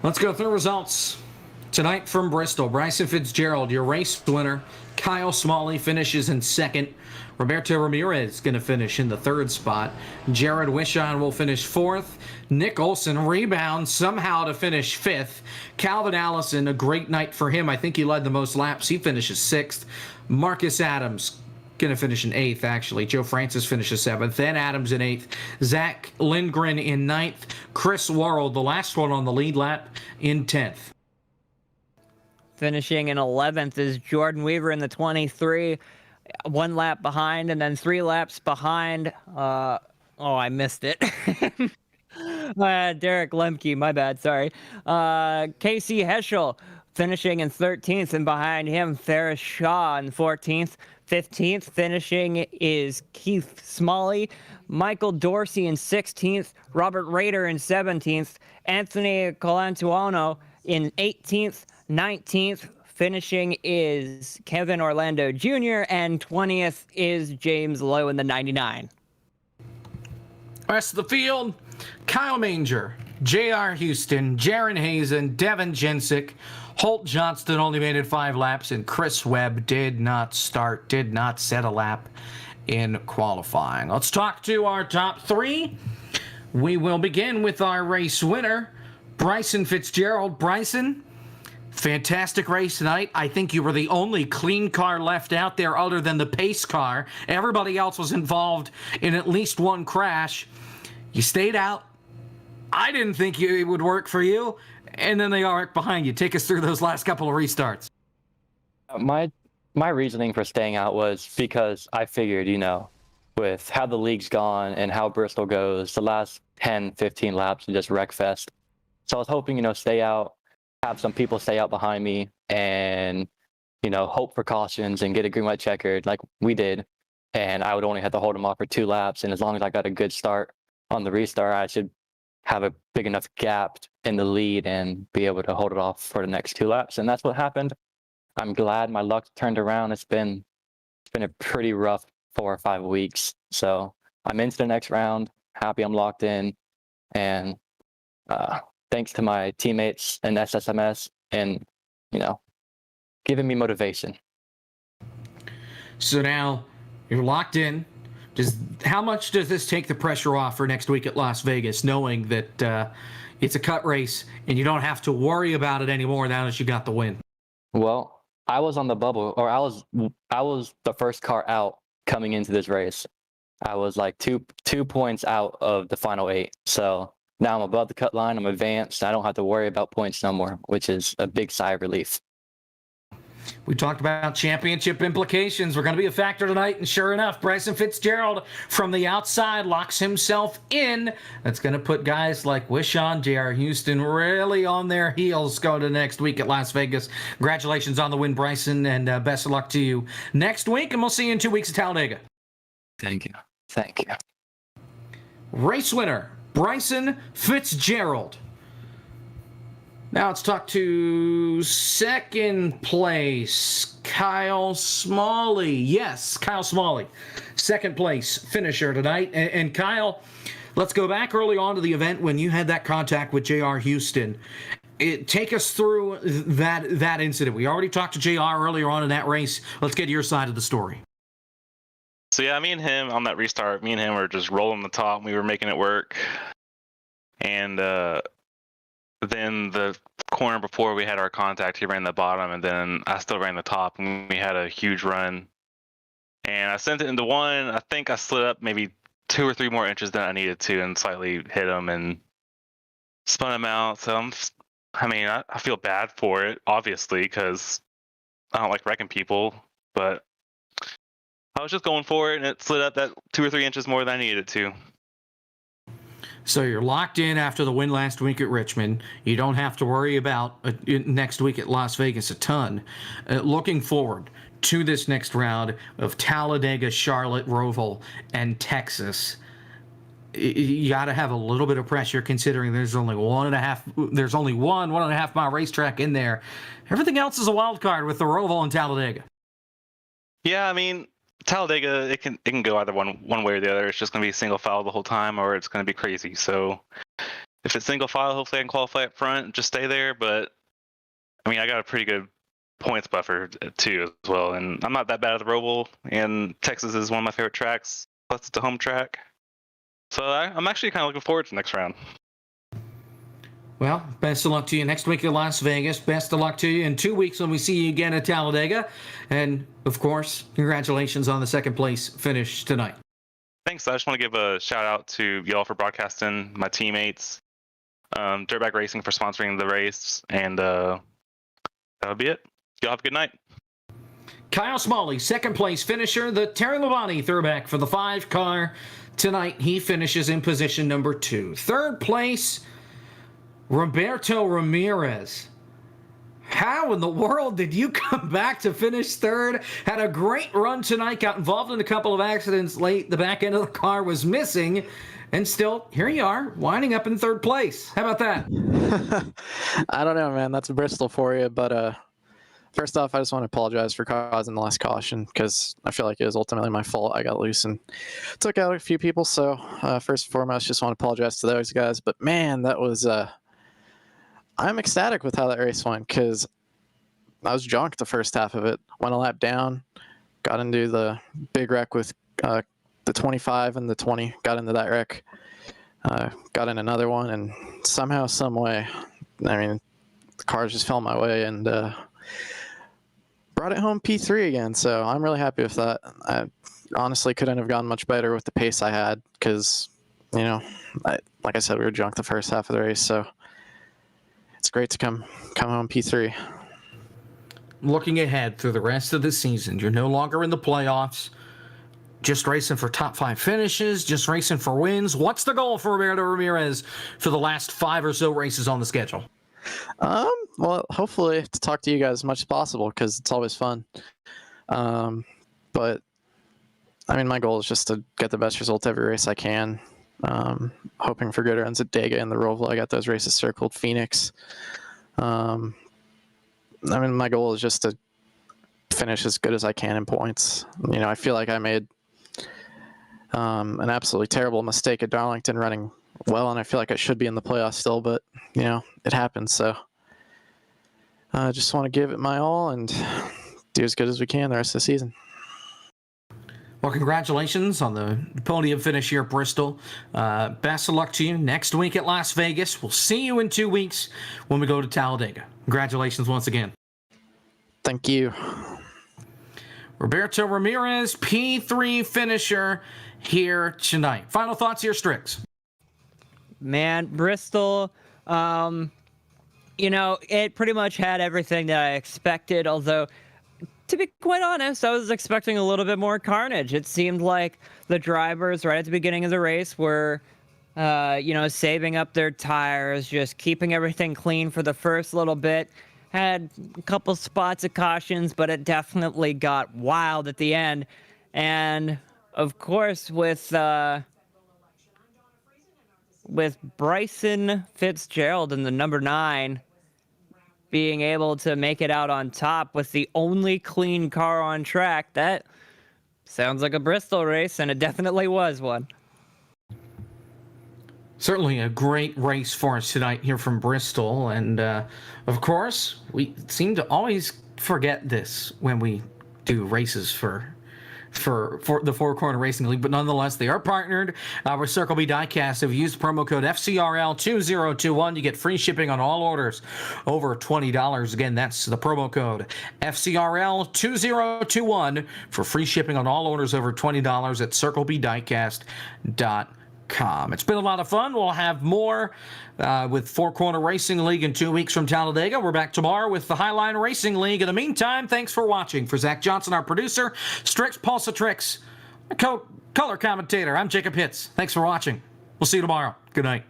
Let's go through results. Tonight from Bristol, Bryson Fitzgerald, your race winner. Kyle Smalley finishes in second. Roberto Ramirez going to finish in the third spot. Jared Wishon will finish fourth. Nick Olson rebounds somehow to finish fifth. Calvin Allison, a great night for him. I think he led the most laps. He finishes sixth. Marcus Adams going to finish in eighth, actually. Joe Francis finishes seventh. Then Adams in eighth. Zach Lindgren in ninth. Chris Worrell, the last one on the lead lap, in 10th.
Finishing in 11th is Jordan Weaver in the 23. 1 lap behind, and then 3 laps behind. I missed it. Derek Lemke, my bad, sorry. Casey Heschel finishing in 13th, and behind him, Ferris Shaw in 14th. 15th finishing is Keith Smalley. Michael Dorsey in 16th. Robert Rader in 17th. Anthony Colantuono in 18th. 19th finishing is Kevin Orlando Jr., and 20th is James Lowe in the 99.
Rest of the field, Kyle Manger, J.R. Houston, Jaron Hazen, Devin Jensick, Holt Johnston only made it 5 laps, and Chris Webb did not set a lap in qualifying. Let's talk to our top 3. We will begin with our race winner, Bryson Fitzgerald. Bryson, fantastic race tonight. I think you were the only clean car left out there other than the pace car. Everybody else was involved in at least one crash. You stayed out. I didn't think it would work for you. And then they are behind you. Take us through those last couple of restarts.
My reasoning for staying out was because I figured, with how the league's gone and how Bristol goes, the last 10, 15 laps are just wreck fest. So I was hoping, stay out, have some people stay out behind me, and, hope for cautions and get a green white checkered like we did. And I would only have to hold them off for 2 laps. And as long as I got a good start on the restart, I should have a big enough gap in the lead and be able to hold it off for the next 2 laps. And that's what happened. I'm glad my luck turned around. It's been a pretty rough 4 or 5 weeks. So I'm into the next round. Happy I'm locked in. And thanks to my teammates and SSMS and, giving me motivation.
So now you're locked in. How much does this take the pressure off for next week at Las Vegas, knowing that it's a cut race and you don't have to worry about it anymore now that you got the win?
Well, I was on the bubble, or I was the first car out coming into this race. I was like two points out of the final 8. So now I'm above the cut line. I'm advanced. I don't have to worry about points no more, which is a big sigh of relief.
We talked about championship implications. We're going to be a factor tonight, and sure enough, Bryson Fitzgerald from the outside locks himself in. That's going to put guys like Wishon, J.R. Houston really on their heels going to next week at Las Vegas. Congratulations on the win, Bryson, and best of luck to you next week, and we'll see you in 2 weeks at Talladega.
Thank you. Thank you.
Race winner, Bryson Fitzgerald. Now let's talk to second place, Kyle Smalley. Yes, Kyle Smalley, second place finisher tonight. And Kyle, let's go back early on to the event when you had that contact with JR Houston. Take us through that incident. We already talked to JR earlier on in that race. Let's get your side of the story.
So yeah, me and him on that restart, me and him were just rolling the top. We were making it work. And then the corner before we had our contact, he ran the bottom, and then I still ran the top, and we had a huge run. And I sent it into one. I think I slid up maybe 2 or 3 more inches than I needed to, and slightly hit him and spun him out. So I feel bad for it, obviously, because I don't like wrecking people. But I was just going for it, and it slid up that 2 or 3 inches more than I needed it to.
So you're locked in after the win last week at Richmond. You don't have to worry about next week at Las Vegas a ton. Looking forward to this next round of Talladega, Charlotte, Roval, and Texas. You got to have a little bit of pressure considering there's only one 1.5 mile racetrack in there. Everything else is a wild card with the Roval and Talladega.
Yeah, Talladega, it can go either one way or the other. It's just going to be single file the whole time, or it's going to be crazy. So if it's single file, hopefully I can qualify up front and just stay there. But I got a pretty good points buffer too as well, and I'm not that bad at the Roval. And Texas is one of my favorite tracks. Plus it's a home track, so I'm actually kind of looking forward to the next round.
Well, best of luck to you next week in Las Vegas. Best of luck to you in 2 weeks when we see you again at Talladega. And, of course, congratulations on the second place finish tonight.
Thanks. I just want to give a shout out to y'all for broadcasting, my teammates, Dirtbag Racing for sponsoring the race, and that'll be it. Y'all have a good night.
Kyle Smalley, second place finisher. The Terry Labonte throwback for the 5-car tonight. He finishes in position number 2. Third place, Roberto Ramirez. How in the world did you come back to finish third? Had a great run tonight, got involved in a couple of accidents late. The back end of the car was missing, and still, here you are, winding up in third place. How about that?
I don't know, man. That's Bristol for you. But first off, I just want to apologize for causing the last caution because I feel like it was ultimately my fault. I got loose and took out a few people. So first and foremost, just want to apologize to those guys. But, man, that was I'm ecstatic with how that race went because I was drunk the first half of it. Went a lap down, got into the big wreck with the 25 and the 20. Got into that wreck, got in another one, and somehow, some way, the cars just fell my way and brought it home P3 again. So I'm really happy with that. I honestly couldn't have gone much better with the pace I had because, like I said, we were drunk the first half of the race. So it's great to come home P3.
Looking ahead through the rest of the season, you're no longer in the playoffs, just racing for top 5 finishes, just racing for wins. What's the goal for Roberto Ramirez for the last 5 or so races on the schedule?
Well, hopefully to talk to you guys as much as possible because it's always fun. But my goal is just to get the best result every race I can. Hoping for good runs at Dega and the Roval. I got those races circled. Phoenix. My goal is just to finish as good as I can in points. I feel like I made an absolutely terrible mistake at Darlington running well, and I feel like I should be in the playoffs still, but, it happens. So I just want to give it my all and do as good as we can the rest of the season.
Well, congratulations on the podium finish here at Bristol. Best of luck to you next week at Las Vegas. We'll see you in 2 weeks when we go to Talladega. Congratulations once again.
Thank you.
Roberto Ramirez, P3 finisher here tonight. Final thoughts here, Strix.
Man, Bristol, it pretty much had everything that I expected, although to be quite honest, I was expecting a little bit more carnage. It seemed like the drivers right at the beginning of the race were, saving up their tires, just keeping everything clean for the first little bit. Had a couple spots of cautions, but it definitely got wild at the end. And, of course, with Bryson Fitzgerald in the number 9, being able to make it out on top with the only clean car on track. That sounds like a Bristol race, and it definitely was one.
Certainly a great race for us tonight here from Bristol. And of course, we seem to always forget this when we do races for the Four Corner Racing League, but nonetheless, they are partnered with Circle B Diecast. If you use the promo code FCRL2021, you get free shipping on all orders over $20. Again, that's the promo code FCRL2021 for free shipping on all orders over $20 at CircleBDiecast.com. It's been a lot of fun. We'll have more with Four Corner Racing League in 2 weeks from Talladega. We're back tomorrow with the Highline Racing League. In the meantime, thanks for watching. For Zach Johnson, our producer, Strix Pulsatrix, color commentator, I'm Jacob Hitz. Thanks for watching. We'll see you tomorrow. Good night.